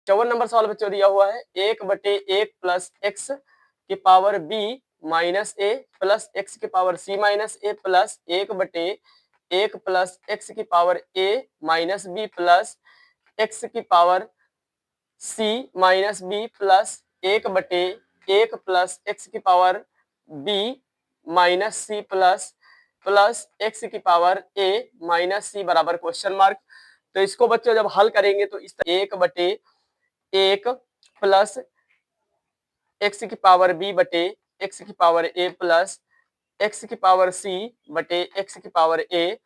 54 number सवाल बच्चों दिया हुआ है 1/1 प्लस एक्स की power b minus a plus x की power c minus a plus 1/1 plus x की power a minus b plus x की power c minus b plus 1/1 plus x की power b minus c plus x की power a minus c बराबर question mark. तो इसको बच्चों जब हल करेंगे तो इस 1/1 प्लस एक्स की पावर बी बटे एक्स की पावर ए प्लस एक्स की पावर सी बटे एक्स की power a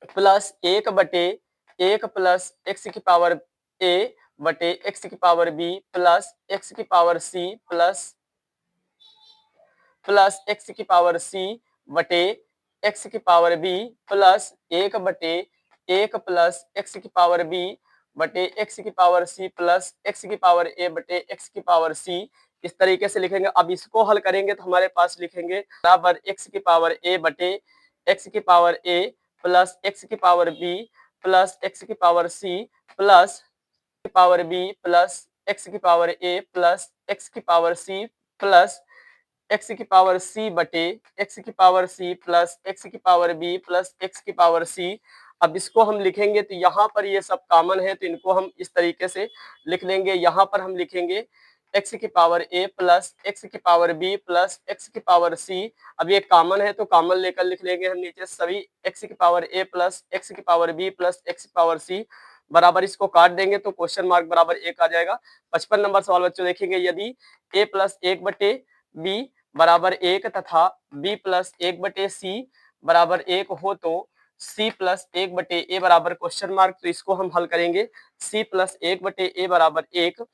plus 1/1 plus x की पावर ए बटे एक्स की पावर बी प्लस एक्स की पावर सी प्लस एक्स की पावर सी बटे एक्स की power b plus 1/1 plus x की पावर बी बटे एक्स की पावर सी प्लस एक्स की पावर ए बटे एक्स की पावर सी। इस तरीके से लिखेंगे। अब इसको हल करेंगे तो हमारे पास लिखेंगे बराबर एक्स की पावर ए बटे एक्स की पावर ए प्लस एक्स की पावर बी प्लस एक्स की पावर सी प्लस की पावर बी प्लस एक्स की पावर ए प्लस एक्स की पावर सी प्लस एक्स की पावर सी बटे एक्स की पावर सी प्लस एक्स की पावर बी प्लस एक्स की पावर सी। अब इसको हम लिखेंगे तो यहाँ पर ये सब कॉमन है तो इनको हम इस तरीके से लिख लेंगे। यहाँ पर हम लिखेंगे एक्स की पावर ए प्लस एक्स की पावर बी प्लस एक्स की पावर सी। अब ये कॉमन है तो कॉमन लेकर लिख लेंगे हम नीचे सभी एक्स की पावर ए प्लस एक्स की पावर बी प्लस एक्स की पावर सी बराबर इसको काट देंगे तो क्वेश्चन मार्क बराबर 1 आ जाएगा। 55 नंबर सवाल बच्चों देखेंगे यदि a प्लस 1/b बराबर 1 तथा b प्लस 1/c बराबर 1 हो तो c प्लस 1/a बराबर क्वेश्चन मार्क। तो इसको हम हल करेंगे c प्लस 1/a बराबर 1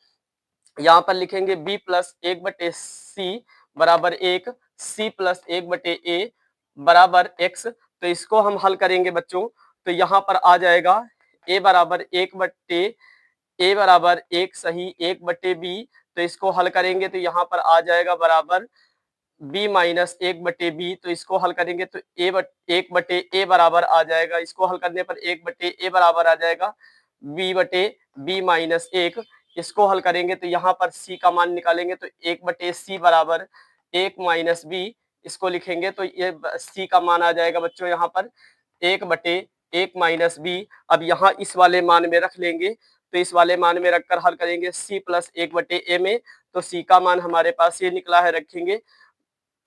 यहाँ पर लिखेंगे b प्लस 1/c बराबर 1 c प्लस 1/a बराबर x। तो इसको हम हल करेंगे बच्चों तो यहाँ पर आ जाएगा a बराबर 1 सही 1/b। तो इसको हल करेंगे तो यहाँ पर आ जाएगा बराबर b माइनस 1/b। तो इसको हल करेंगे तो 1/a बराबर आ जाएगा। इसको हल करने पर 1/a बराबर आ जाएगा b/b माइनस 1। इसको हल करेंगे तो यहाँ पर c का मान निकालेंगे तो 1/c बराबर 1 माइनस b। इसको लिखेंगे तो ये c का मान आ जाएगा बच्चों यहाँ पर 1/1 माइनस b। अब यहाँ इस वाले मान में रख लेंगे तो इस वाले मान में रखकर हल करेंगे c प्लस 1/a में तो c का मान हमारे पास ये निकला है रखेंगे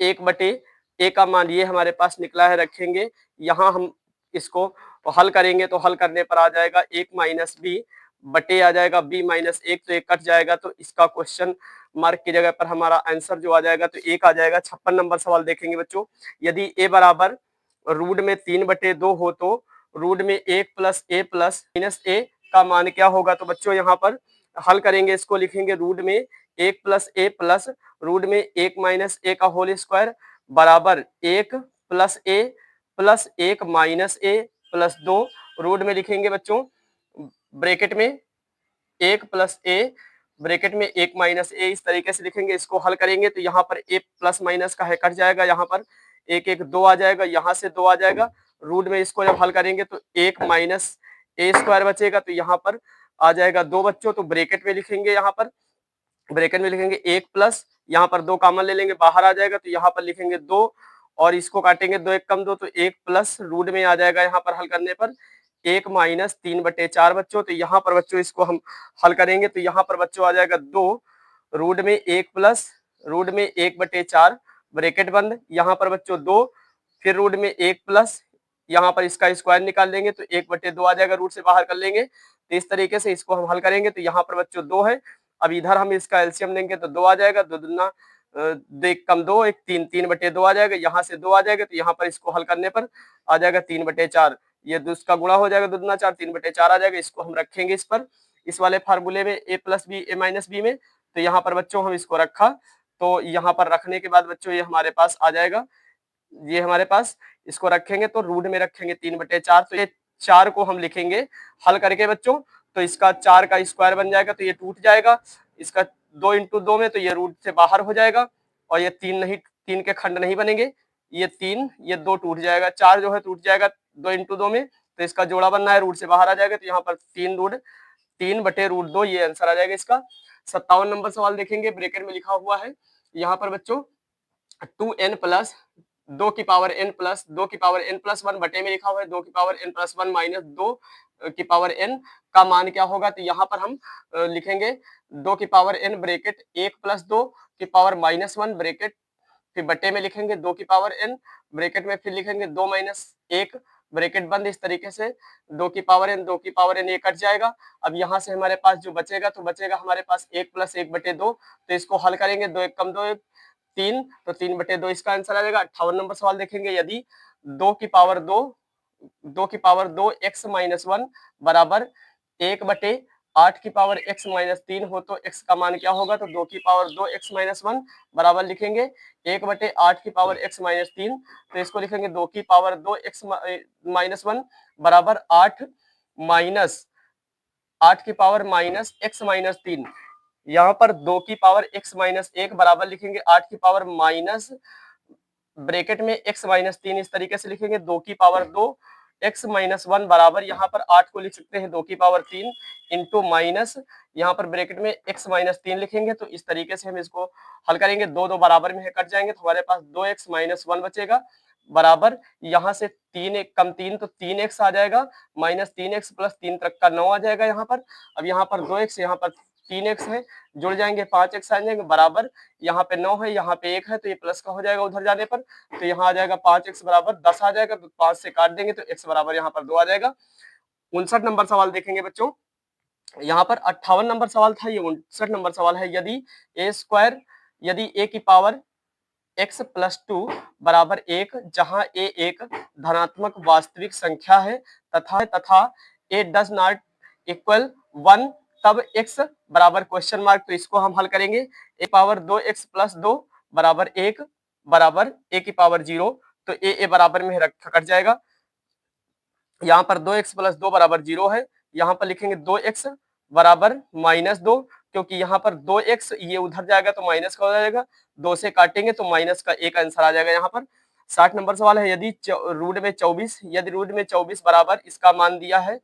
1/a का मान ये हमारे पास निकला है रखेंगे। यहाँ हम इसको हल करेंगे तो हल करने पर आ जाएगा 1 माइनस बी बटे आ जाएगा b माइनस 1 तो 1 कट जाएगा तो इसका क्वेश्चन मार्क की जगह पर हमारा आंसर जो आ जाएगा तो 1 आ जाएगा। 56 नंबर सवाल देखेंगे बच्चों यदि a बराबर रूट में 3/2 हो तो रूट में 1 plus a plus minus a का मान क्या होगा। तो बच्चों यहाँ पर हल करेंगे इसको लिखेंगे रूट में 1 प्लस a प्लस रूट में 1 माइनस a का होल स्क्वायर बराबर 1 plus a plus 1 minus a plus 2 root में लिखेंगे बच्चों ब्रैकेट में 1 प्लस a ब्रैकेट में 1 माइनस a। इस तरीके से लिखेंगे। इसको हल करेंगे तो यहाँ पर a प्लस माइनस का है कट जाएगा। यहाँ पर 1 1 2 आ जाएगा। यहाँ से 2 आ जाएगा। रूट में इसको जब हल करेंगे तो 1 माइनस a स्क्वायर बचेगा तो यहाँ पर आ जाएगा 2 बच्चों। तो ब्रैकेट में लिखेंगे यहाँ पर ब्रैकेट में लिखेंगे 1 प्लस यहाँ पर 2 कॉमन ले लेंगे बाहर आ जाएगा तो यहाँ पर लिखेंगे 2 और इसको काटेंगे 2 1 कम 2 तो 1 प्लस रूट में आ जाएगा यहाँ पर हल करने पर 1 माइनस 3/4 बच्चों। तो यहाँ पर बच्चों इसको हम हल करेंगे तो यहाँ पर बच्चों आ जाएगा 2 रूट में 1 प्लस रूट में 1/4 ब्रैकेट बंद। यहाँ पर बच्चों 2 फिर रूट में 1 प्लस यहाँ पर इसका स्क्वायर निकाल देंगे तो 1/2 आ जाएगा। रूट से बाहर कर लेंगे तो इस तरीके से इसको हम हल करेंगे तो यहाँ पर बच्चों 2 है। अब इधर हम इसका एलसीएम लेंगे तो 2 आ जाएगा। 2 दूना 2 कम 2 1 3 3/2 आ जाएगा। यहाँ से 2 आ जाएगा तो यहाँ पर इसको हल करने पर आ जाएगा 3/4। ये इसका गुणा हो जाएगा 2 दूना 4 3/4 आ जाएगा। इसको हम रखेंगे इस पर इस वाले फार्मूले में a plus b a minus b में। तो यहाँ पर बच्चों हम इसको रखा तो यहाँ पर रखने के बाद बच्चों ये हमारे पास आ जाएगा। ये हमारे पास इसको रखेंगे तो रूट में रखेंगे 3/4 तो ये 4 को हम लिखेंगे हल करके बच्चों तो इसका 4 का स्क्वायर बन जाएगा तो ये टूट जाएगा। इसका 2 इंटू 2 में तो ये रूट से बाहर हो जाएगा और ये 3 के खंड नहीं बनेंगे। ये 3 ये 2 टूट जाएगा। 4 जो है टूट जाएगा 2 इंटू 2 में तो इसका जोड़ा बनना है रूट से बाहर आ जाएगा तो यहाँ पर 3 रूट 3/√2 ये आंसर आ जाएगा इसका। 57 नंबर सवाल देखेंगे, ब्रैकेट में लिखा हुआ है यहाँ पर बच्चों 2n प्लस 2 की पावर n+1 बटे में लिखा हुआ है 2 की पावर n+1 माइनस 2 की पावर n का मान क्या होगा। तो यहाँ पर हम लिखेंगे 2 की पावर n ब्रैकेट 1+2 की पावर -1 ब्रैकेट, फिर बटे में लिखेंगे 2 की पावर n ब्रैकेट में, फिर लिखेंगे 2 - 1 ब्रैकेट बंद। इस तरीके से 2 की पावर n ये कट जाएगा। अब यहाँ से हमारे पास जो बचेगा तो बचेगा हमारे पास 1+1/2। तो इसको हल करेंगे, 2 1 कम 2 3, तो 3/2 इसका आंसर आ जाएगा। 58 नंबर सवाल देखेंगे, यदि 2 की पावर 2 x-1 बराबर 1/8 की पावर x-3 हो तो x का मान क्या होगा। तो 2 की पावर 2 x-1 बराबर लिखेंगे 1/8 की पावर x-3। तो इसको लिखेंगे 2 की पावर 2 x-1 बराबर 8 की पावर -x-3। यहाँ पर 2 की पावर x-1 बराबर लिखेंगे 8 की पावर ब्रैकेट में x-3। इस तरीके से लिखेंगे 2 की पावर 2 x-1 बराबर यहाँ पर 8 को लिख सकते हैं 2 की पावर 3 इंटू माइनस यहाँ पर ब्रैकेट में x-3 लिखेंगे। तो इस तरीके से हम इसको हल करेंगे, 2 बराबर में है कट जाएंगे तो हमारे पास 2x-1 बचेगा बराबर यहाँ से 3 1 कम 3 तो 3x आ जाएगा, -3x प्लस 3 तक का 9 आ जाएगा यहाँ पर। अब यहाँ पर 2x यहाँ पर 3x है, जुड़ जाएंगे 5x आ जाएंगे बराबर यहाँ पे 9 है, यहाँ पे 1 है तो ये प्लस का हो जाएगा उधर जाने पर। तो यहाँ आ जाएगा 5x बराबर 10 आ जाएगा, तो 5 से काट देंगे तो x बराबर यहाँ पर 2 आ जाएगा। 59 नंबर सवाल देखेंगे बच्चों, यहाँ पर 58 नंबर सवाल था, ये 59 नंबर सवाल है। यदि a की पावर x+2 बराबर 1 जहां a एक धनात्मक वास्तविक संख्या है तथा a डज नॉट इक्वल 1, तब x बराबर क्वेश्चन मार्क। तो इसको हम हल करेंगे, a⁴2x+2 बराबर 1 बराबर a⁴0। तो a बराबर में कट जाएगा, यहाँ पर 2x+2 बराबर 0 है, यहाँ पर लिखेंगे 2x बराबर -2, क्योंकि यहाँ पर 2x ये उधर जाएगा तो माइनस का हो जाएगा, 2 से काटेंगे तो माइनस का 1 आंसर आ जाएगा यहाँ पर। 60 नंबर सवाल है, यदि रूट में 24 बराबर इसका मान दिया है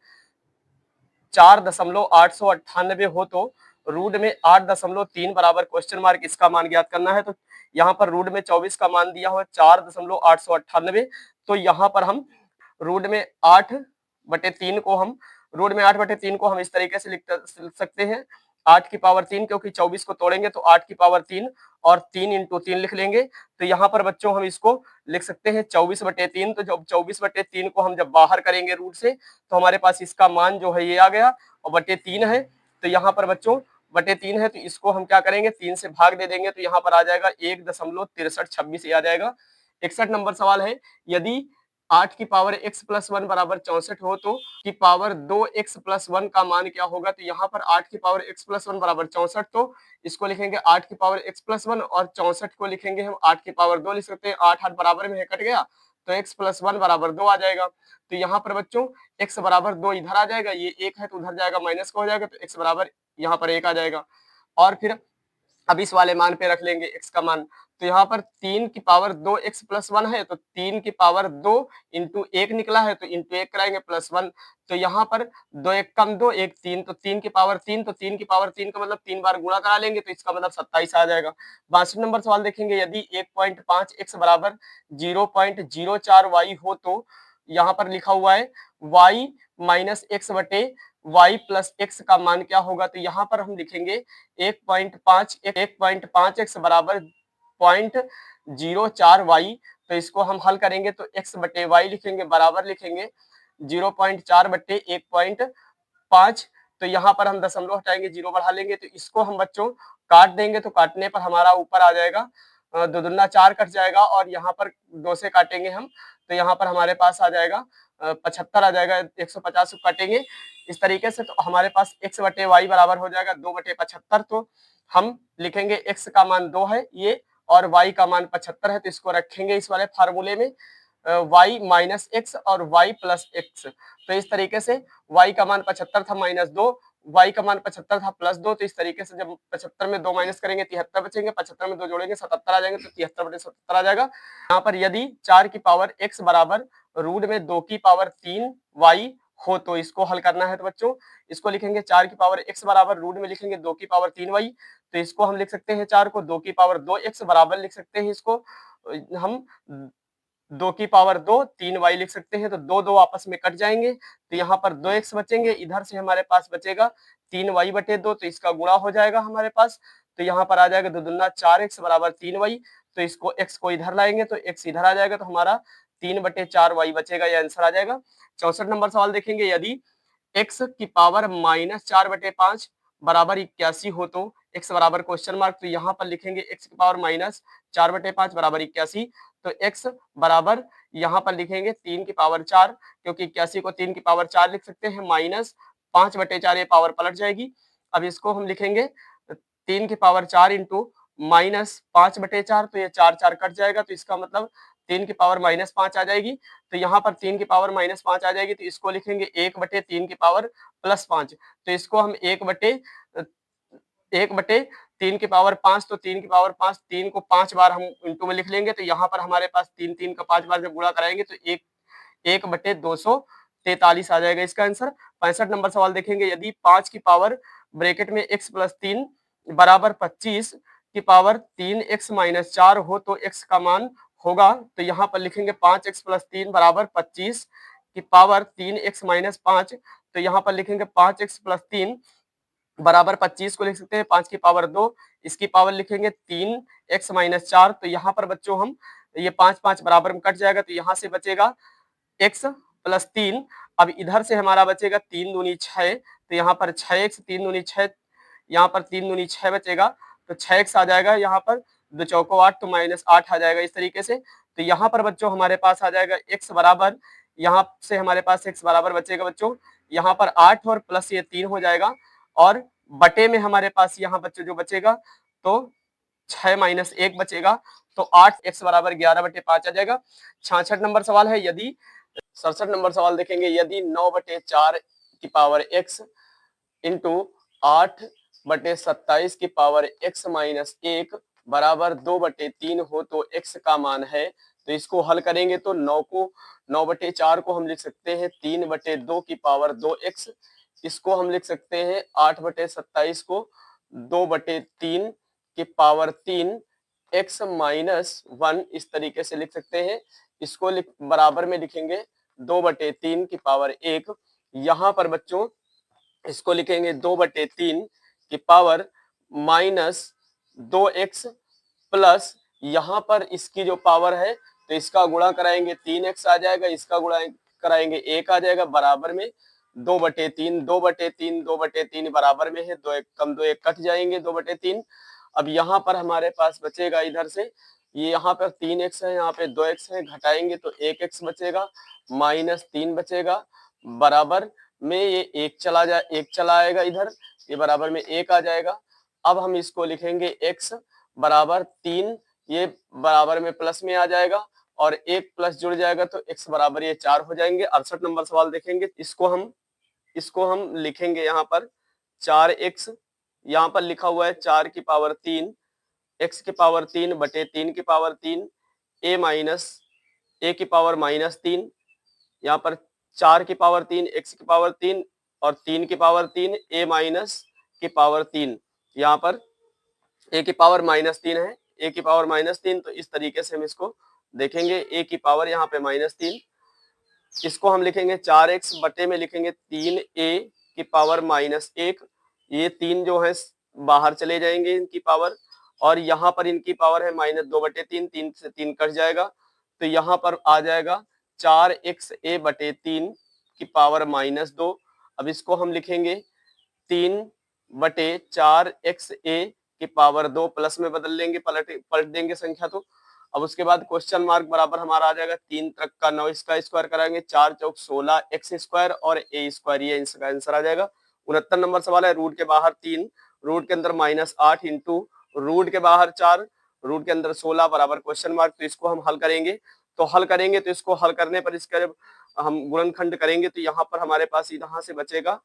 4.898 हो तो रूट में 8.3 बराबर क्वेश्चन मार्क इसका मान ज्ञात करना है। तो यहाँ पर रूट में 24 का मान दिया हुआ 4.898, तो यहाँ पर हम रूट में 8/3 को हम इस तरीके से लिख सकते हैं 8 की पावर 3, क्योंकि 24 को तोड़ेंगे तो 8 की पावर 3 और 3 इंटू 3 लिख लेंगे। तो यहाँ पर बच्चों हम इसको लिख सकते हैं 24/3। तो जब 24/3 को हम जब बाहर करेंगे रूट से तो हमारे पास इसका मान जो है ये आ गया, और बटे 3 है। तो यहाँ पर बच्चों बटे 3 है तो इसको हम क्या करेंगे 3 से भाग दे देंगे, तो यहाँ पर आ जाएगा 1.6326 आ जाएगा। 61 नंबर सवाल है, यदि 8 की पावर x+1 बराबर 64 हो तो की पावर 2x+1 का मान क्या होगा। तो यहाँ पर 8 की पावर x+1 बराबर 64, तो इसको लिखेंगे 8 की पावर x+1 और 64 को लिखेंगे हम 8 की पावर 2 लिख सकते हैं। 8 8 बराबर में है कट गया तो x+1 बराबर 2 आ जाएगा। तो यहाँ पर बच्चों x बराबर 2 इधर आ जाएगा, ये 1 है तो उधर जाएगा माइनस का हो जाएगा, तो x बराबर यहाँ पर 1 आ जाएगा। और फिर अब इस वाले मान पे रख लेंगे x का मान। तो यहाँ पर 3 की पावर 2 x+1 है तो 3 की पावर 2 इंटू 1 निकला है तो इंटू 1 कराएंगे +1। तो यहाँ पर 2 1 कम 2 1 3, तो 3 की पावर 3, तो 3 की पावर 3 का मतलब 3 बार गुणा करा लेंगे तो इसका मतलब 27 आ जाएगा। 62 नंबर सवाल देखेंगे, यदि 1.5x बराबर 0.04y हो तो यहाँ पर लिखा हुआ है y - x बटे y प्लस x का मान क्या होगा। तो यहाँ पर हम लिखेंगे 1.5x बराबर 0.04y। तो इसको हम हल करेंगे तो x बटे y लिखेंगे बराबर लिखेंगे 0.4 बटे 1.5। तो यहाँ पर हम दशमलव हटाएंगे, 0 बढ़ा लेंगे, तो इसको हम बच्चों काट देंगे। तो काटने पर हमारा ऊपर आ जाएगा 2 दूना 4 कट जाएगा, और यहाँ पर 2 से काटेंगे हम तो यहाँ पर हमारे पास आ जाएगा 75 आ जाएगा, 150 को काटेंगे इस तरीके से। तो हमारे पास x बटे y बराबर हो जाएगा 2/75। तो हम लिखेंगे x का मान 2 है ये और y का मान 75 है, तो इसको रखेंगे इस वाले फार्मूले में y माइनस x और y प्लस x। तो इस तरीके से y का मान 75 था -2, y का मान 75 था +2। तो इस तरीके से जब 75 में 2 माइनस करेंगे 73 बचेंगे, 75 में 2 जोड़ेंगे 77 आ जाएंगे, तो 73/77 आ जाएगा। यहाँ पर यदि 4 की पावर x बराबर रूट में 2 की पावर 3 y हो तो इसको हल करना है। तो बच्चों इसको लिखेंगे 4 की पावर x बराबर रूट में लिखेंगे 2 की पावर 3y, तो इसको हम लिख सकते हैं 4 को 2 की पावर 2x बराबर लिख सकते हैं इसको हम 2 की पावर 2 3y लिख सकते हैं। तो 2 आपस में कट जाएंगे तो यहाँ पर 2x बचेंगे, इधर से हमारे पास बचेगा 3y बटे 2, तो इसका गुणा हो जाएगा हमारे पास। तो यहाँ पर आ जाएगा 2 दूना 4x बराबर 3y, तो इसको x को इधर लाएंगे तो x इधर आ जाएगा, तो हमारा 3/4y बचेगा, ये आंसर आ जाएगा। 64 नंबर सवाल देखेंगे, यदि x की पावर -4/5 बराबर 81 हो तो x बराबर क्वेश्चन मार्क, तो यहाँ पर लिखेंगे x की पावर -4/5 बराबर 81, तो x बराबर यहाँ पर लिखेंगे 3 की पावर 4, क्योंकि 81 को 3 की पावर 4 लिख सकते हैं, -5/4 ये पावर पलट जाएगी। अब इसको हम लिखेंगे 3 की पावर 4 इंटू -5/4, तो ये 4 कट जाएगा, तो इसका मतलब 3 की पावर -5 आ जाएगी। तो यहाँ पर 3 की पावर -5 आ जाएगी, तो इसको लिखेंगे 1/3 की पावर +5, तो इसको हम 1/3 की पावर 5, तो 3 की पावर 5, 3 को 5 बार हम इंटू में लिख लेंगे, तो यहाँ पर हमारे पास 3 का 5 बार जब गुणा कराएंगे तो 1/243 आ जाएगा इसका आंसर। 65 नंबर सवाल देखेंगे, यदि 5 की पावर ब्रैकेट में x + 3 बराबर 25 की पावर 3x - 4 हो तो x का मान होगा, तो यहाँ पर लिखेंगे 5x + 3 बराबर 25 की पावर 3x - 5, तो यहाँ पर लिखेंगे 5x + 3 बराबर 25 को लिख सकते हैं 5 की पावर 2, इसकी पावर लिखेंगे 3x - 4, तो यहाँ पर बच्चों हम ये 5 बराबर में कट जाएगा, तो यहाँ से बचेगा x + 3। अब इधर से हमारा बचेगा 3 दूनी 6, तो यहाँ पर 6x 3 दूनी 6, यहाँ पर 3 दूनी 6 बचेगा, तो 6x आ जाएगा, यहाँ पर 2 चौको 8, तो -8 आ जाएगा इस तरीके से। तो यहाँ पर बच्चों हमारे पास आ जाएगा x बराबर, यहाँ से हमारे पास x बराबर बचेगा बच्चों, यहाँ पर 8 और प्लस ये 3 हो जाएगा, और बटे में हमारे पास यहाँ बच्चों जो बचेगा तो 6 - 1 बचेगा, तो 8x बराबर 11/5 आ जाएगा। 66 नंबर सवाल है, यदि 67 नंबर सवाल देखेंगे, यदि 9/4 की पावर x इंटू 8/27 की पावर x-1 बराबर 2/3 हो तो x का मान है, तो इसको हल करेंगे तो 9/4 को हम लिख सकते हैं 3/2 की पावर 2x, इसको हम लिख सकते हैं 8/27 को 2/3 की पावर 3 x-1 इस तरीके से लिख सकते हैं। इसको बराबर में लिखेंगे 2/3 की पावर 1, यहाँ पर बच्चों इसको लिखेंगे 2/3 की पावर -2x प्लस, यहाँ पर इसकी जो पावर है तो इसका गुणा कराएंगे 3x आ जाएगा, इसका गुणा कराएंगे 1 आ जाएगा, बराबर में 2/3 बराबर में है, 2 1 कम 2 1 कट जाएंगे 2/3। अब यहाँ पर हमारे पास बचेगा इधर से, ये यहाँ पर 3x है, यहाँ पे 2x है, घटाएंगे तो 1x बचेगा, -3 बचेगा, बराबर में ये 1 चला आएगा इधर, ये बराबर में 1 आ जाएगा। अब हम इसको लिखेंगे x बराबर 3, ये बराबर में प्लस में आ जाएगा, और 1 प्लस जुड़ जाएगा तो x बराबर ये 4 हो जाएंगे। 68 नंबर सवाल देखेंगे, इसको हम लिखेंगे यहाँ पर 4x, यहाँ पर लिखा हुआ है 4 की पावर 3, x की पावर 3 बटे 3 की पावर 3, a की पावर -3, यहाँ पर 4 की पावर 3, x की पावर 3 और 3 की पावर 3, a माइनस की पावर 3, यहाँ पर a की पावर -3 है, a की पावर -3, तो इस तरीके से हम इसको देखेंगे, a की पावर यहाँ पे -3, इसको हम लिखेंगे 4x बटे में लिखेंगे 3a की पावर -1, ये 3 जो है बाहर चले जाएंगे इनकी पावर, और यहाँ पर इनकी पावर है -2/3, 3 से 3 कट जाएगा, तो यहाँ पर आ जाएगा 4xa बटे 3 की पावर -2। अब इसको हम लिखेंगे 3/4xa की पावर 2, प्लस में बदल लेंगे, पलट देंगे संख्या तो। अब उसके बाद क्वेश्चन मार्क बराबर हमारा आ जाएगा 3 तक का 9, इसका स्क्वायर कराएंगे 4 चौक 16 x स्क्वायर और a स्क्वायर, ये इसका आंसर आ जाएगा। 69 नंबर सवाल है, रूट के बाहर 3, रूट के अंदर -8 इंटू रूट के बाहर 4, रूट के अंदर 16 बराबर क्वेश्चन मार्क, तो इसको हम हल करेंगे, तो इसको हल करने पर इसका जब हम गुणनखंड करेंगे तो यहाँ पर हमारे पास यहाँ से बचेगा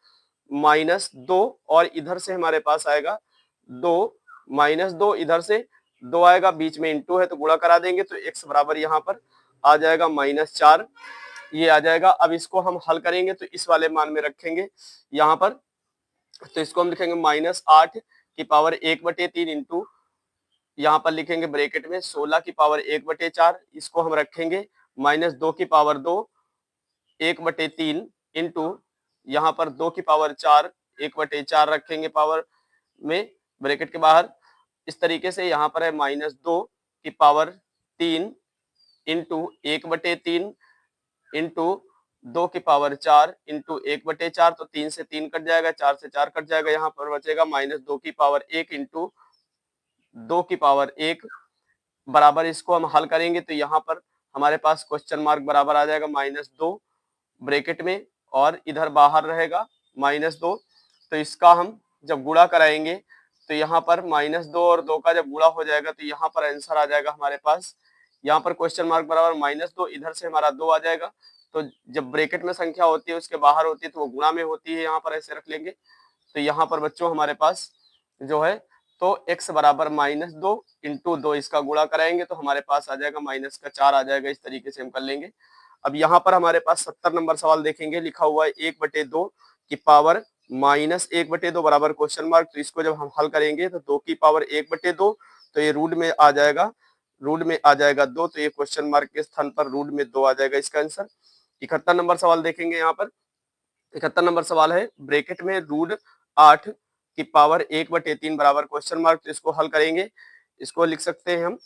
-2, और इधर से हमारे पास आएगा 2, -2 इधर से 2 आएगा, बीच में इंटू है तो गुणा करा देंगे, तो x बराबर यहाँ पर आ जाएगा -4, ये आ जाएगा। अब इसको हम हल करेंगे तो इस वाले मान में रखेंगे यहाँ पर, तो इसको हम लिखेंगे -8 की पावर 1/3 इंटू, यहाँ पर लिखेंगे ब्रैकेट में 16 की पावर 1/4, इसको हम रखेंगे -2 की पावर 2 1/3 इंटू, यहाँ पर 2 की पावर 4 1/4 रखेंगे पावर में ब्रैकेट के बाहर। इस तरीके से यहाँ पर है -2 की पावर 3 इंटू 1/3 इंटू 2 की पावर 4 इंटू 1/4, तो 3 से 3 कट जाएगा, 4 से 4 कट जाएगा, यहाँ पर बचेगा -2 की पावर 1 इंटू 2 की पावर 1 बराबर। इसको हम हल करेंगे तो यहाँ पर हमारे पास क्वेश्चन मार्क बराबर आ जाएगा -2 ब्रैकेट में, और इधर बाहर रहेगा -2। तो इसका हम जब गुणा कराएंगे तो यहाँ पर -2 और 2 का जब गुणा हो जाएगा तो यहाँ पर आंसर आ जाएगा हमारे पास, यहाँ पर क्वेश्चन मार्क बराबर -2, इधर से हमारा 2 आ जाएगा। तो जब ब्रैकेट में संख्या होती है उसके बाहर होती है तो वो गुणा में होती है, यहाँ पर ऐसे रख लेंगे। तो यहाँ पर बच्चों हमारे पास जो है तो x बराबर -2 इंटू 2, इसका गुणा कराएंगे तो हमारे पास आ जाएगा -4 आ जाएगा। इस तरीके से हम कर लेंगे। अब यहाँ पर हमारे पास 70 नंबर सवाल देखेंगे, लिखा हुआ है 1/2 की पावर -1/2 बराबर क्वेश्चन मार्क। तो इसको जब हम हल करेंगे तो 2 की पावर 1/2, तो ये रूट में आ जाएगा, रूट में आ जाएगा 2, तो ये क्वेश्चन मार्क के स्थान पर रूट में 2 आ जाएगा इसका आंसर। 71 नंबर सवाल देखेंगे। यहाँ पर 71 नंबर सवाल है ब्रैकेट में √8 की पावर 1/3 बराबर क्वेश्चन मार्क। तो इसको हल करेंगे, इसको लिख सकते हैं हम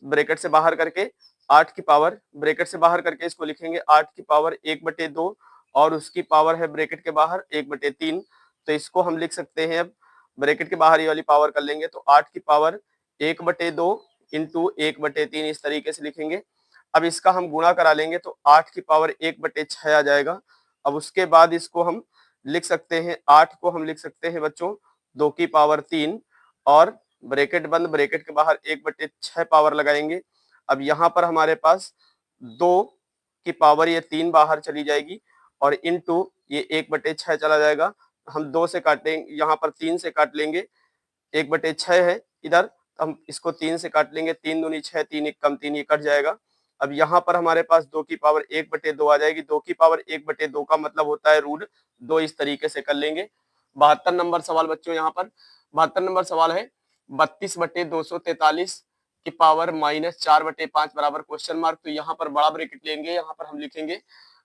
ब्रैकेट से बाहर करके 8 की पावर, ब्रैकेट से बाहर करके इसको लिखेंगे 8 की पावर 1/2 और उसकी पावर है ब्रैकेट के बाहर 1/3। तो इसको हम लिख सकते हैं, अब ब्रैकेट के बाहर ये वाली पावर कर लेंगे तो 8 की पावर 1/2 इंटू 1/3 इस तरीके से लिखेंगे। अब इसका हम गुणा करा लेंगे तो 8 की पावर 1/6 आ जाएगा। अब उसके बाद इसको हम लिख सकते हैं, 8 को हम लिख सकते हैं बच्चों 2 की पावर 3 और ब्रैकेट बंद, ब्रैकेट के बाहर 1/6 पावर लगाएंगे। अब यहाँ पर हमारे पास 2 की पावर ये 3 बाहर चली जाएगी और इंटू ये 1/6 चला जाएगा। हम 2 से काटेंगे, यहाँ पर 3 से काट लेंगे, 1/6 है इधर, तो हम इसको 3 से काट लेंगे, 3 दूनी 6, 3 एक कम 3 ये कट जाएगा। अब यहाँ पर हमारे पास 2 की पावर 1/2 आ जाएगी, 2 की पावर 1/2 का मतलब होता है √2, इस तरीके से कर लेंगे। 72 नंबर सवाल बच्चों, यहाँ पर 72 नंबर सवाल है 32/243 की पावर -4/5 बराबर क्वेश्चन मार्क। तो यहाँ पर बड़ा ब्रैकेट लेंगे, यहाँ पर हम लिखेंगे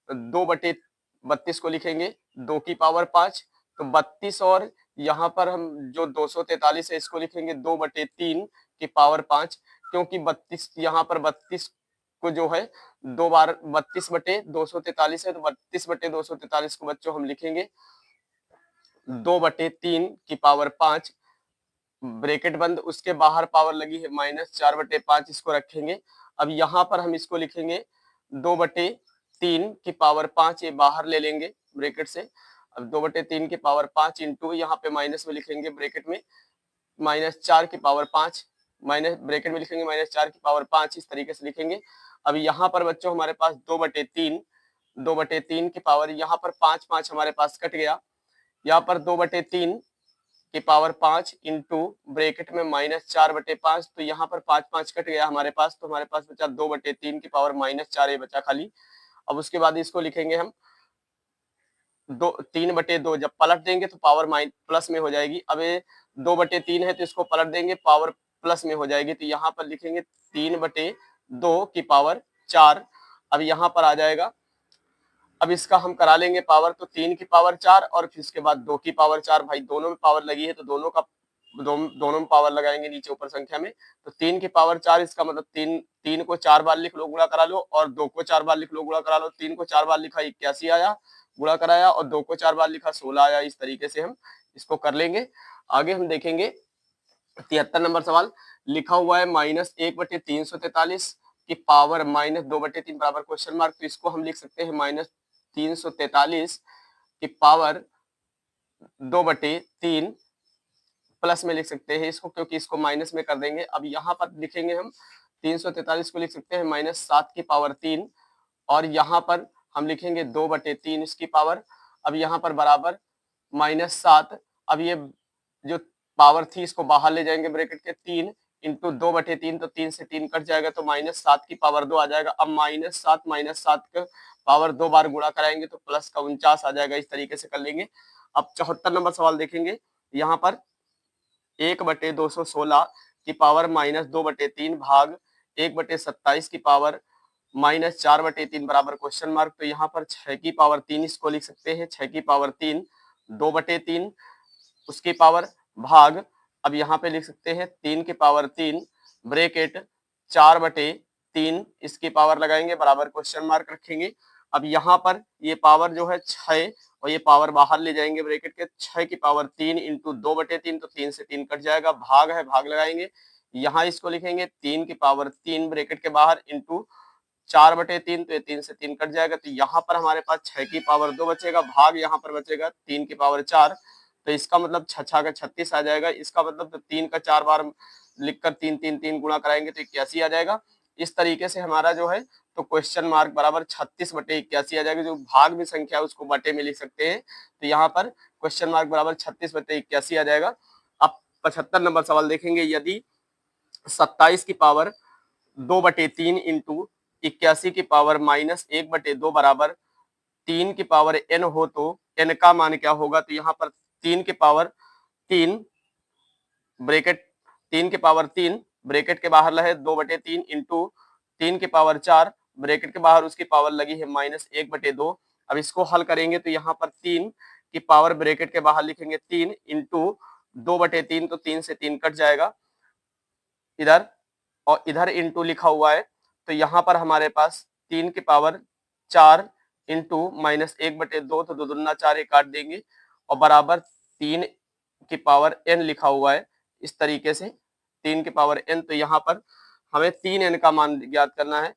2/32 को लिखेंगे 2 की पावर 5, तो 32 और यहाँ पर हम जो 243 है इसको लिखेंगे 2/3 की पावर 5, क्योंकि 32 यहाँ पर 32 को जो है 2 बार 32/243 है, तो 32/243 को बच्चों हम लिखेंगे 2/3 की पावर 5 ब्रैकेट बंद, उसके बाहर पावर लगी है -4/5, इसको रखेंगे। अब यहाँ पर हम इसको लिखेंगे 2/3 की पावर 5, ये बाहर ले लेंगे ब्रैकेट से। अब 2/3 की पावर 5 इंटू, यहाँ पे माइनस में लिखेंगे ब्रैकेट में -4 की पावर 5, माइनस ब्रैकेट में लिखेंगे -4 की पावर 5, इस तरीके से लिखेंगे। अब यहाँ पर बच्चों हमारे पास 2/3 की पावर, यहाँ पर 5 हमारे पास कट गया, यहाँ पर 2/3 की पावर 5 इंटू ब्रैकेट में -4/5, तो यहाँ पर 5 कट गया हमारे पास, तो हमारे पास बचा 2/3 की पावर -4, ये बचा खाली। अब उसके बाद इसको लिखेंगे हम 3/2, जब पलट देंगे तो पावर प्लस में हो जाएगी। अब ये 2/3 है तो इसको पलट देंगे, पावर प्लस में हो जाएगी, तो यहाँ पर लिखेंगे 3/2 की पावर 4। अब यहाँ पर आ जाएगा, अब इसका हम करा लेंगे पावर, तो 3 की पावर 4 और फिर उसके बाद 2 की पावर 4, भाई दोनों में पावर लगी है तो दोनों में पावर लगाएंगे नीचे ऊपर संख्या में। तो 3 की पावर 4, इसका मतलब 3 को 4 बार लिख लो गुणा करा लो, और 2 को 4 बार लिख लो गुणा करा लो। 3 को 4 बार लिखा 81 आया गुणा कराया, और 2 को 4 बार लिखा 16 आया। इस तरीके से हम इसको कर लेंगे। आगे हम देखेंगे 73 नंबर सवाल, लिखा हुआ है -1/343 की पावर -2/3 बराबर क्वेश्चन मार्क। तो इसको हम लिख सकते हैं -343 की पावर 2/3 प्लस में लिख सकते हैं इसको, क्योंकि इसको माइनस में कर देंगे। अब यहाँ पर लिखेंगे हम 343 को लिख सकते हैं -7 की पावर 3, और यहाँ पर हम लिखेंगे 2/3 इसकी पावर। अब यहाँ पर बराबर -7, अब ये जो पावर थी इसको बाहर ले जाएंगे ब्रैकेट के, 3 इंटू 2/3, तो 3 से 3 कट जाएगा, तो -7 की पावर 2 आ जाएगा। अब -7 का पावर 2 बार गुणा कराएंगे तो प्लस का 49 आ जाएगा। इस तरीके से कर लेंगे। अब 74 नंबर सवाल देखेंगे। यहाँ पर 1/216 की पावर -2/3 भाग 1/27 की पावर -4/3 बराबर क्वेश्चन मार्क। तो यहाँ पर 6 की पावर 3 इसको लिख सकते हैं। 6 की पावर 3 2/3 उसकी पावर भाग, अब यहाँ पे लिख सकते हैं 3 की पावर 3 ब्रेकेट 4/3 इसकी पावर लगाएंगे बराबर क्वेश्चन मार्क रखेंगे। अब यहाँ पर ये पावर जो है 6 और ये पावर बाहर ले जाएंगे ब्रैकेट के। 6 की पावर 3 इंटू 2/3 तो 3 से 3 कट जाएगा। भाग है, भाग लगाएंगे। यहाँ इसको लिखेंगे 3 की पावर 3 ब्रैकेट के बाहर इंटू 4/3 तो ये 3 से 3 कट जाएगा। तो यहाँ पर हमारे पास 6 की पावर 2 बचेगा, भाग यहाँ पर बचेगा 3 की पावर 4। तो इसका मतलब 6 का 36 आ जाएगा। इसका मतलब तो 3 का 4 बार लिखकर 3 3 3 गुणा कराएंगे तो 81 आ जाएगा। इस तरीके से हमारा जो है तो क्वेश्चन मार्क बराबर 36/81 आ जाएगा। जो भाग में संख्या है उसको बटे में लिख सकते हैं। तो यहाँ पर क्वेश्चन मार्क बराबर 36/81 आ जाएगा। अब 75 नंबर सवाल देखेंगे। यदि 27 की पावर 2/3 इंटू 81 की पावर -1/2 बराबर 3 की पावर n हो तो n का मान क्या होगा। तो यहाँ पर 3 की पावर 3 ब्रैकेट 3 की पावर 3 ब्रैकेट के बाहर है 2/3 इंटू 3 की पावर 4 ब्रैकेट के बाहर उसकी पावर लगी है -1/2। अब इसको हल करेंगे तो यहाँ पर 3 की पावर ब्रैकेट के बाहर लिखेंगे 3 इंटू 2/3 तो 3 से 3 कट जाएगा इधर, और इधर इंटू लिखा हुआ है। तो यहाँ पर हमारे पास 3 की पावर 4 इंटू -1/2 तो 2 दूना 4 एक काट देंगे और बराबर 3 की पावर n लिखा हुआ है। इस तरीके से 3 की पावर n, तो यहाँ पर हमें 3n का मान ज्ञात करना है।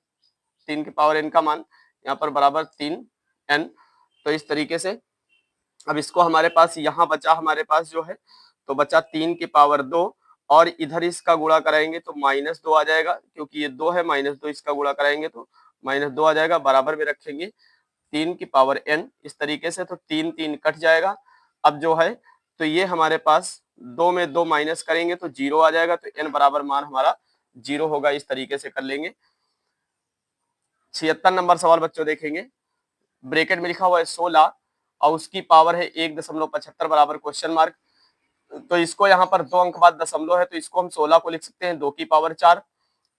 3 की पावर n का मान यहाँ पर बराबर 3n। तो इस तरीके से अब इसको हमारे पास यहाँ बचा, हमारे पास जो है तो बचा 3 की पावर 2 और इधर इसका गुणा कराएंगे तो -2 आ जाएगा, क्योंकि ये 2 है -2 इसका गुणा कराएंगे तो -2 आ जाएगा। बराबर में रखेंगे 3 की पावर n। इस तरीके से तो 3 3 कट जाएगा। अब जो है तो ये हमारे पास 2 में 2 माइनस करेंगे तो 0 आ जाएगा। तो n बराबर मान हमारा 0 होगा। इस तरीके से कर लेंगे। 76 नंबर सवाल बच्चों देखेंगे। ब्रैकेट में लिखा हुआ है 16 और उसकी पावर है 1.75 बराबर क्वेश्चन मार्क। तो इसको यहाँ पर 2 अंक बाद दशमलव है तो इसको हम 16 को लिख सकते हैं 2 की पावर 4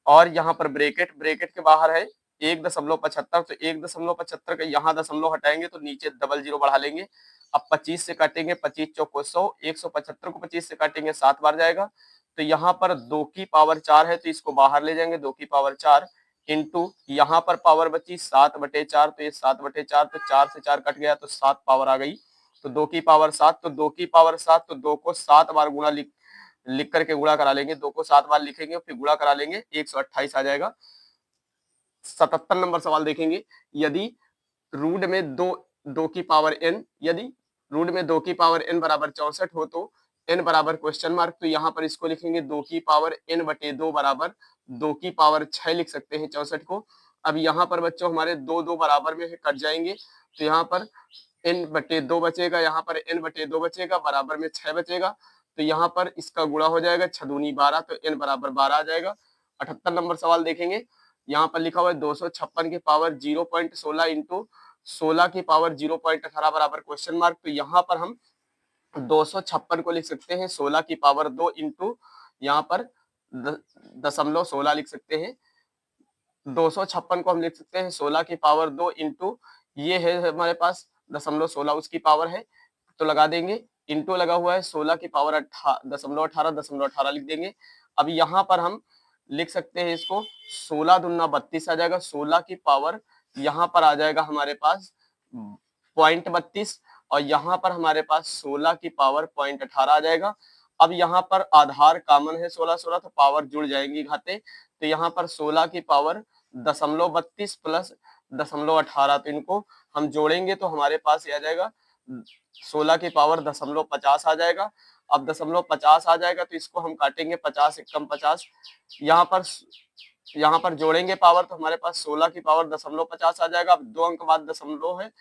और यहाँ पर ब्रैकेट ब्रैकेट के बाहर है 1.75 तो 1.75 का यहाँ दशमलव हटाएंगे तो नीचे डबल जीरो बढ़ा लेंगे। अब 25 से काटेंगे, 25 चौको 100, 175 को 25 से काटेंगे 7 बार जाएगा। तो यहाँ पर 2 की पावर 4 है तो इसको बाहर ले जाएंगे 2 की पावर 4 इंटू यहाँ पर पावर बची 7/4 तो ये 7/4 तो 4 से 4 कट गया तो 7 पावर आ गई। तो 2 की पावर 7 तो 2 की पावर 7 तो 2 को 7 बार गुणा लिख करके गुणा करा लेंगे। 2 को 7 बार लिखेंगे फिर गुणा करा लेंगे 128 आ जाएगा। 77 नंबर सवाल देखेंगे। यदि रूट में दो की पावर n, यदि रूट में 2 की पावर n बराबर 64 हो तो n बराबर क्वेश्चन मार्क। तो यहाँ पर इसको लिखेंगे 2 की पावर n/2 बराबर 2 की पावर 6 लिख सकते हैं 64 को। अब यहाँ पर बच्चों हमारे 2 2 बराबर में है, कट जाएंगे तो यहाँ पर n/2 बचेगा, यहाँ पर n/2 बचेगा, बराबर में 6 बचेगा। तो यहाँ पर इसका गुणा हो जाएगा 6 दूनी 12 तो n बराबर 12 आ जाएगा। 78 नंबर सवाल देखेंगे। यहाँ पर लिखा हुआ है 256 की पावर 0.16 इंटू 16 की पावर 0.18 बराबर क्वेश्चन मार्क। तो यहाँ पर हम 256 को लिख सकते हैं 16 की पावर 2 इंटू यहाँ पर दशमलव 16 लिख सकते हैं। 256 को हम लिख सकते हैं 16 की पावर 2 इंटू ये है हमारे पास दशमलव 16 उसकी पावर है तो लगा देंगे, इंटू लगा हुआ है 16 की पावर दशमलव 18 लिख देंगे। अब यहाँ पर हम लिख सकते हैं इसको 16 दूना 32 आ जाएगा। 16 की पावर यहाँ पर आ जाएगा हमारे पास 0.32 और यहाँ पर हमारे पास 16 की पावर 0.18 आ जाएगा। अब यहाँ पर आधार कॉमन है 16 16 तो पावर जुड़ जाएंगी घाते। तो यहाँ पर 16 की पावर 0.32 प्लस 0.18 तो इनको हम जोड़ेंगे तो हमारे पास ये आ जाएगा 16 की पावर 0.50 आ जाएगा। अब 0.50 आ जाएगा तो इसको हम काटेंगे 50 एकम 50। यहाँ पर जोड़ेंगे पावर तो हमारे पास 16 की पावर 0.50 आ जाएगा। अब 2 अंक बाद दशमलव है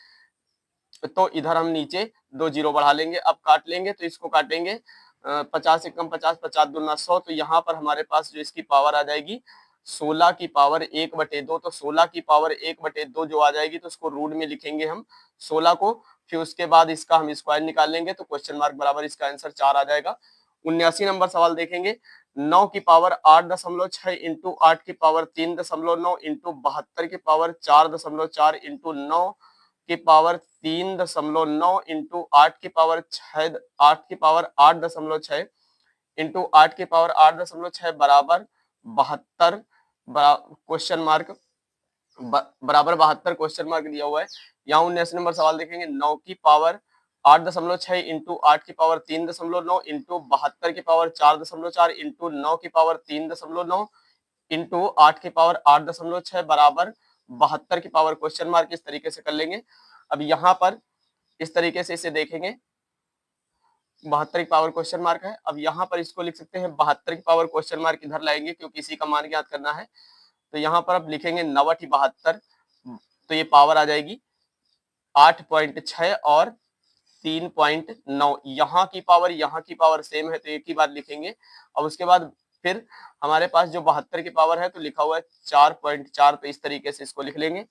तो इधर हम नीचे 2 जीरो बढ़ा लेंगे। अब काट लेंगे तो इसको काटेंगे 50 एकम 50, 50 दूना 100 तो यहाँ पर हमारे पास जो इसकी पावर आ जाएगी 16 की पावर 1/2, तो 16 की पावर 1/2 जो आ जाएगी तो उसको रूट में लिखेंगे हम 16 को, फिर उसके बाद इसका हम स्क्वायर निकाल लेंगे तो क्वेश्चन मार्क बराबर इसका आंसर 4 आ जाएगा। 79 नंबर सवाल देखेंगे, 9 की पावर 8.6 इंटू 8 की पावर 3.9 इंटू 72 की पावर 4.4 इंटू 9 की पावर 3.9 इंटू 8 की पावर 6, 8 की पावर 8.6 इंटू 8 की पावर 8.6 बराबर 72, क्वेश्चन मार्क बराबर 72 क्वेश्चन मार्क दिया हुआ है। यहाँ 79 नंबर सवाल देखेंगे, 9 की पावर 8.6 इंटू 8 की पावर 3.9 इंटू 72 की पावर 4.4 इंटू 9 की पावर 3.9 इंटू 8 की पावर 8.6 बराबर 72 की पावर, क्वेश्चन मार्क इस तरीके से कर लेंगे। अब यहाँ पर इस तरीके से इसे देखेंगे, 72 की पावर क्वेश्चन मार्क है। अब यहाँ पर इसको लिख सकते हैं 72 की पावर क्वेश्चन मार्क इधर लाएंगे क्योंकि इसी का मान ज्ञात करना है। तो यहाँ पर अब लिखेंगे 9/72, तो ये पावर आ जाएगी 8.6 और 3.9, यहाँ की पावर सेम है तो एक ही बार लिखेंगे। अब उसके बाद फिर हमारे पास जो 72 की पावर है तो लिखा हुआ है 4.4, तो इस तरीके से इसको लिख लेंगे।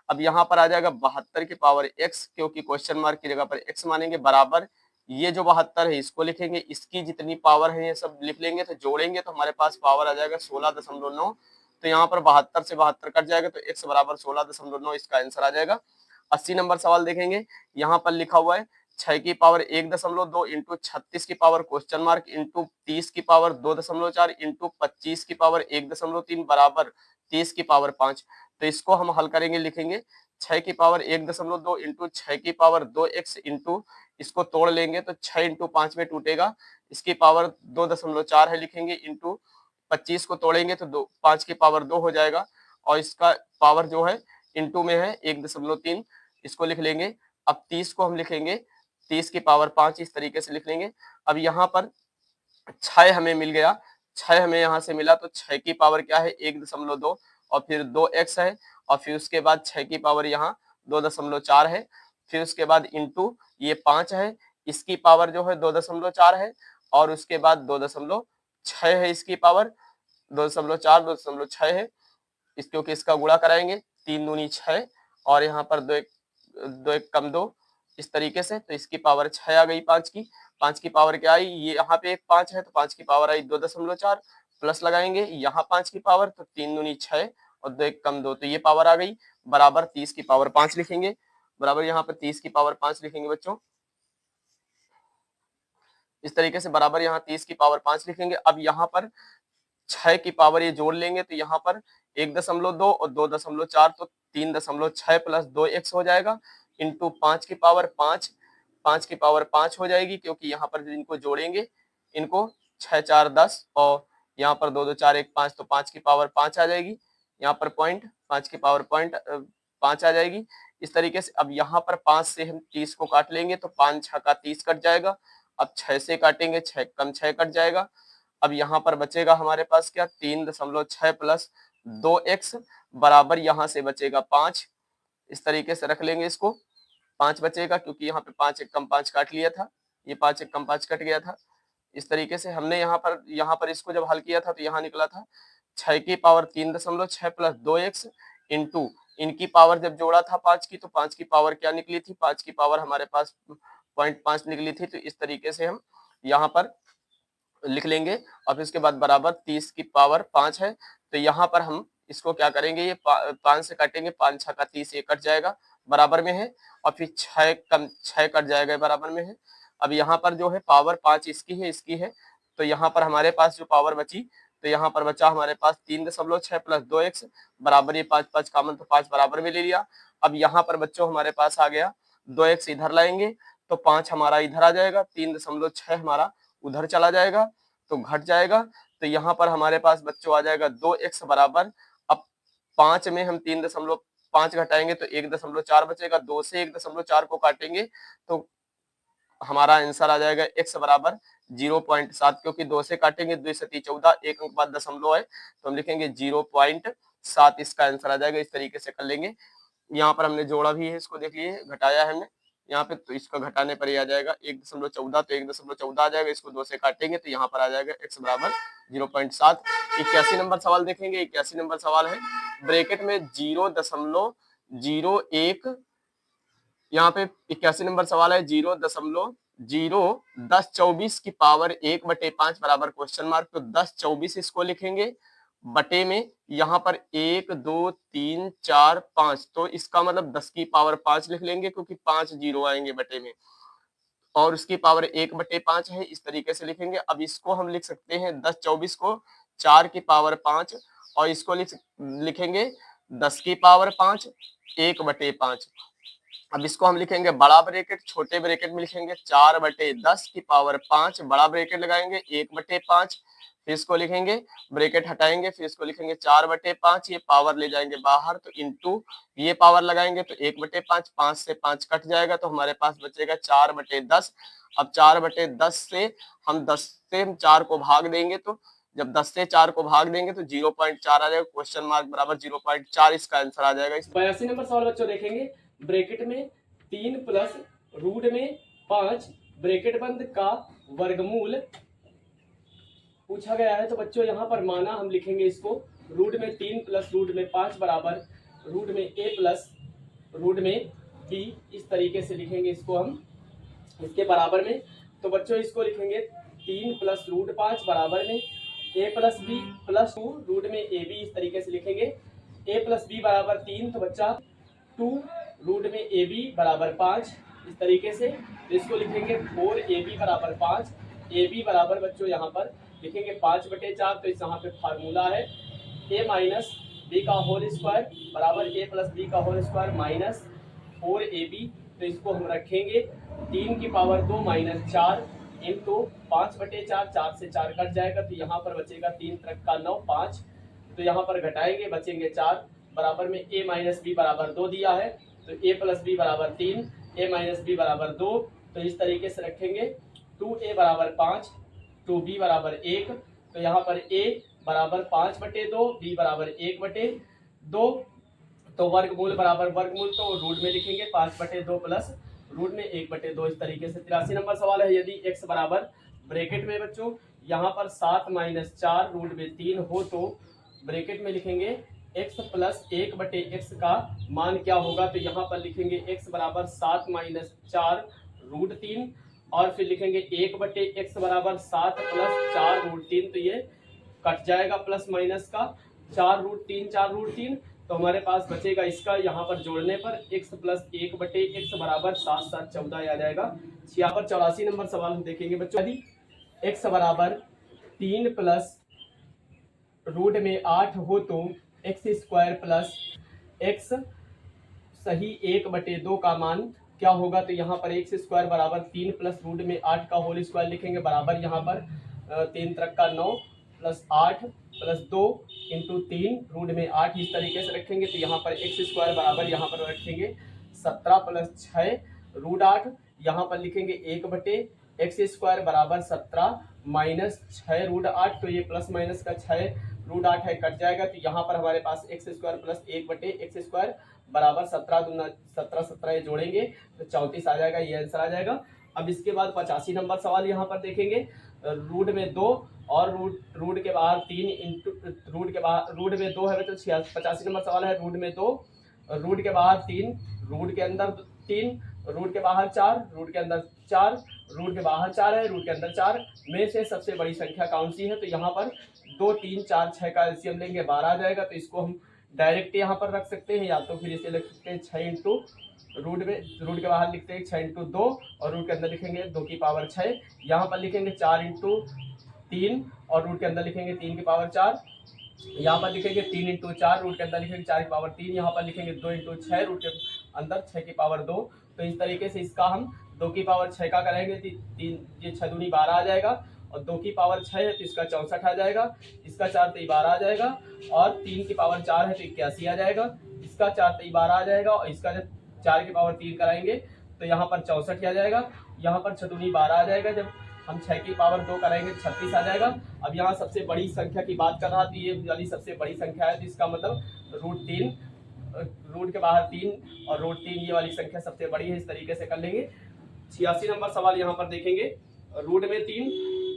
अब यहाँ पर आ जाएगा 72 की पावर x, क्योंकि क्वेश्चन मार्क की जगह पर x मानेंगे, बराबर ये जो 72 है इसको लिखेंगे, इसकी जितनी पावर है ये सब लिख लेंगे, तो जोड़ेंगे तो हमारे पास पावर आ जाएगा 16.9। तो यहाँ पर 72 से 72 कट जाएगा तो x बराबर 16.9 इसका आंसर आ जाएगा। 80 नंबर सवाल देखेंगे, यहाँ पर लिखा हुआ है 6 की पावर 1.2 इंटू 36 की पावर क्वेश्चन मार्क इंटू 30 की पावर 2.4 इंटू 25 की पावर 1.3 बराबर 30 की पावर 5। तो इसको हम हल करेंगे, लिखेंगे 6 की पावर 1.2 इंटू 6 की पावर 2x इंटू, इसको तोड़ लेंगे तो 6 इंटू 5 में टूटेगा, इसकी पावर 2.4 है लिखेंगे, इंटू 25 को तोड़ेंगे तो 5 की पावर 2 हो जाएगा, और इसका पावर जो है इंटू में है 1.3, इसको लिख लेंगे। अब 30 को हम लिखेंगे 30 की पावर 5, इस तरीके से लिख लेंगे। अब यहाँ पर 6 हमें मिल गया, 6 हमें यहाँ से मिला तो 6 की पावर क्या है 1.2 और फिर 2x है, और फिर उसके बाद 6 की पावर यहाँ 2.4 है, फिर उसके बाद इंटू ये 5 है, इसकी पावर जो है 2.4 है, और उसके बाद 2.6 है इसकी पावर, 2.4 2.6 है, इस क्योंकि इसका गुणा कराएंगे 3 दूनी 6, और यहाँ पर 2 1 कम 2, इस तरीके से, तो इसकी पावर 6 आ गई 5 की पावर क्या आई, ये यहाँ पे एक 5 है तो 5 की पावर आई 2.4, प्लस लगाएंगे यहाँ 5 की पावर तो 3 दूनी 6 और 2 1 कम 2, तो ये पावर आ गई बराबर 30 की पावर 5 लिखेंगे, बराबर यहाँ पर 30 की पावर 5 लिखेंगे बच्चों, इस तरीके से बराबर यहाँ 30 की पावर 5 लिखेंगे। अब यहाँ पर 6 की पावर ये जोड़ लेंगे तो यहाँ पर 1.2 और 2.4 तो 3.6 प्लस 2x हो जाएगा, इंटू 5 की पावर 5, 5 की पावर 5 हो जाएगी, क्योंकि यहाँ पर इनको जोड़ेंगे, इनको 6 4 10 और यहाँ पर 2 2 4 1 5, तो 5 की पावर 5 आ जाएगी, यहाँ पर पॉइंट 5 की पावर पॉइंट 5 आ जाएगी, इस तरीके से। अब यहाँ पर 5 से हम 30 को काट लेंगे तो 5 6 का 30 कट जाएगा, अब 6 से काटेंगे 6 कम 6 कट जाएगा, अब यहाँ पर बचेगा हमारे पास क्या 3.6 प्लस 2x बराबर यहाँ से बचेगा 5, इस तरीके से रख लेंगे इसको, 5 बचेगा क्योंकि यहाँ पे 5 1 कम 5 काट लिया था, ये 5 1 कम 5 कट गया था, इस तरीके से हमने यहाँ पर इसको जब हल किया था तो यहाँ निकला था 6 की पावर 3.6 प्लस 2x इंटू इनकी पावर जब जोड़ा था 5 की तो 5 की पावर क्या निकली थी, 5 की पावर हमारे पास 0.5 निकली थी, तो इस तरीके से हम यहाँ पर लिख लेंगे। और फिर उसके बाद बराबर 30 की पावर 5 है, तो यहाँ पर हम इसको क्या करेंगे, ये 5 से काटेंगे, 5 6 का 30 ये कट जाएगा बराबर में है, और फिर 6 कम 6 कट जाएगा बराबर में है। अब यहाँ पर जो है पावर 5 इसकी है, तो यहाँ पर हमारे पास जो पावर बची, तो यहाँ पर बचा हमारे पास 3.6 प्लस 2x बराबर, ये 5 5 कॉमन तो 5 बराबर में ले लिया। अब यहाँ पर बच्चों हमारे पास आ गया 2x इधर लाएंगे तो 5 हमारा इधर आ जाएगा, 3.6 हमारा उधर चला जाएगा तो घट जाएगा, तो यहाँ पर हमारे पास बच्चों आ जाएगा 2x बराबर, अब 5 में हम 3.5 घटाएंगे तो 1.4 बचेगा, 2 से 1.4 को काटेंगे तो हमारा आंसर आ जाएगा x बराबर 0.7, क्योंकि 2 से काटेंगे 2 से 14, एक अंक बाद दशमलव है तो हम लिखेंगे 0.7, इसका आंसर आ जाएगा, इस तरीके से कर लेंगे। यहाँ पर हमने जोड़ा भी है, इसको देख लिए घटाया है हमने यहाँ पे, तो इसको घटाने पर ही आ जाएगा 1.14, तो 1.14 आ जाएगा, इसको 2 से काटेंगे तो यहाँ पर आ जाएगा x बराबर 0.7। 81 नंबर सवाल देखेंगे। 81 नंबर सवाल है ब्रैकेट में 0.01, यहाँ पे 81 नंबर सवाल है 0.01024 की पावर 1/5 बराबर क्वेश्चन मार्क। तो 1024 इसको लिखेंगे बटे में यहाँ पर 1 2 3 4 5, तो इसका मतलब 10 की पावर 5 लिख लेंगे क्योंकि 5 जीरो आएंगे बटे में, और उसकी पावर 1/5 है, इस तरीके से लिखेंगे। अब इसको हम लिख सकते हैं 1024 को 4 की पावर 5, और इसको लिखेंगे 10 की पावर 5 1/5। अब इसको हम लिखेंगे बड़ा ब्रैकेट, छोटे ब्रैकेट में लिखेंगे 4/10 की पावर 5, बड़ा ब्रैकेट लगाएंगे 1/5, फिर इसको लिखेंगे, ब्रैकेट हटाएंगे, फिर इसको लिखेंगे 4/5, ये पावर ले जाएंगे बाहर तो इंटू ये पावर लगाएंगे तो 1/5, 5 से 5 कट जाएगा तो हमारे पास बचेगा 4/10। अब 4/10 से हम 10 से 4 को भाग देंगे, तो जब 10 से 4 को भाग देंगे तो 0.4 आ जाएगा, क्वेश्चन मार्क बराबर 0.4 इसका आंसर आ जाएगा। 82 नंबर सवाल बच्चों देखेंगे ब्रैकेट में 3 प्लस रूट में 5 ब्रैकेट बंद का वर्गमूल पूछा गया है। तो बच्चों यहाँ पर माना हम लिखेंगे इसको रूट में 3 प्लस रूट में 5 बराबर रूट में a प्लस रूट में b, इस तरीके से लिखेंगे इसको हम इसके बराबर में। तो बच्चों इसको लिखेंगे 3 प्लस रूट 5 बराबर में a plus b plus 2 root में ab, इस तरीके से लिखेंगे। a प्लस b बराबर 3, तो बच्चा 2 रूट में ab बराबर 5, इस तरीके से। तो इसको लिखेंगे 4ab बराबर 5, ab बराबर बच्चों यहाँ पर लिखेंगे 5/4, तो इस यहाँ पे फार्मूला है a माइनस बी का होल स्क्वायर बराबर a प्लस बी का होल स्क्वायर माइनस 4ab। तो इसको हम रखेंगे 3 की पावर 2 माइनस 4 इंटू 5/4, 4 से 4 कट जाएगा तो यहाँ पर बचेगा 3 त्रिक का 9, 5, तो यहाँ पर घटाएंगे बचेंगे 4 बराबर में a माइनस बी बराबर 2 दिया है तो a प्लस बी बराबर 3, a माइनस बी बराबर 2, तो इस तरीके से रखेंगे 2a बराबर 5, 2b बराबर 1, तो यहाँ पर a बराबर 5/2, b बराबर 1/2, तो वर्गमूल बराबर वर्गमूल तो रूट में लिखेंगे 5/2 प्लस रूट में 1/2, इस तरीके से। 83 नंबर सवाल है यदि x बराबर ब्रैकेट में बच्चों यहाँ पर 7 माइनस 4 रूट में 3 हो तो ब्रैकेट में लिखेंगे x प्लस 1/x का मान क्या होगा। तो यहाँ पर लिखेंगे x बराबर 7 माइनस 4 रूट 3 और फिर लिखेंगे 1/x बराबर 7 प्लस 4 रूट 3, तो ये कट जाएगा प्लस माइनस का 4 रूट 3 4 रूट 3, तो हमारे पास बचेगा इसका यहाँ पर जोड़ने पर x प्लस 1/x बराबर 7 7 14 आ जाएगा। यहाँ पर 84 नंबर सवाल हम देखेंगे बच्चों यदि x बराबर 3 प्लस रूट में 8 हो तो एक्स स्क्वायर प्लस एक्स सही 1/2 का मान क्या होगा। तो यहाँ पर एक्स स्क्वायर बराबर 3 प्लस रूट में 8 का होल स्क्वायर लिखेंगे बराबर यहाँ पर 3 त्रिक का 9 प्लस 8 प्लस 2 इंटू 3 रूट में 8, इस तरीके से रखेंगे। तो यहाँ पर एक्स स्क्वायर बराबर यहाँ पर रखेंगे 17 प्लस 6 रूट 8, यहाँ पर लिखेंगे 1/एक्स स्क्वायर बराबर 17 माइनस 6 रूट 8, तो ये प्लस माइनस का 6 रूट 8 है कट जाएगा। तो यहाँ पर हमारे पास एक्स स्क्वायर प्लस 1/एक्स स्क्वायर बराबर 17 दूना 17 17 जोड़ेंगे तो 34 आ जाएगा, ये आंसर आ जाएगा। अब इसके बाद 85 नंबर सवाल यहाँ पर देखेंगे रूट में 2 और रूट के बाहर 3 इंटू रूट के बाहर रूट में 2 है तो 85 नंबर सवाल है रूट में 2 रूट के बाहर 3 रूट के अंदर 3 रूट के बाहर 4 रूट के अंदर 4 रूट के बाहर 4 है रूट के अंदर 4 में से सबसे बड़ी संख्या कौन सी है। तो यहाँ पर 2 3 4 6 का एलसीएम लेंगे 12 आ जाएगा, तो इसको हम डायरेक्ट यहाँ पर रख सकते हैं या तो फिर इसे लिख सकते हैं 6 इंटू रूट के बाहर लिखते हैं 6 इंटू 2 और रूट के अंदर लिखेंगे 2 की पावर 6, यहाँ पर लिखेंगे 4 इंटू 3 और रूट के अंदर लिखेंगे 3 की पावर 4, यहाँ पर लिखेंगे 3 इंटू 4 रूट के अंदर लिखेंगे 4 की पावर 3, यहाँ पर लिखेंगे 2 इंटू 6 रूट के अंदर 6 की पावर 2, तो इस तरीके से इसका हम 2 की पावर 6 का करेंगे तो 3 ये 6 दूनी 12 आ जाएगा और 2 की पावर 6 है तो इसका 64 आ जाएगा, इसका 4 तो 12 आ जाएगा और 3 की पावर 4 है तो 81 आ जाएगा, इसका 4 तो 12 आ जाएगा और इसका जब 4 की पावर 3 कराएंगे तो यहाँ पर 64 आ जाएगा, यहाँ पर 6 दूनी 12 आ जाएगा, जब हम 6 की पावर 2 कराएंगे 36 आ जाएगा। अब यहाँ सबसे बड़ी संख्या की बात कर रहा था, ये वाली सबसे बड़ी संख्या है तो इसका मतलब रूट के बाहर 3 और रूट 3 ये वाली संख्या सबसे बड़ी है, इस तरीके से कर लेंगे। 86 नंबर सवाल यहाँ पर देखेंगे रूट में 3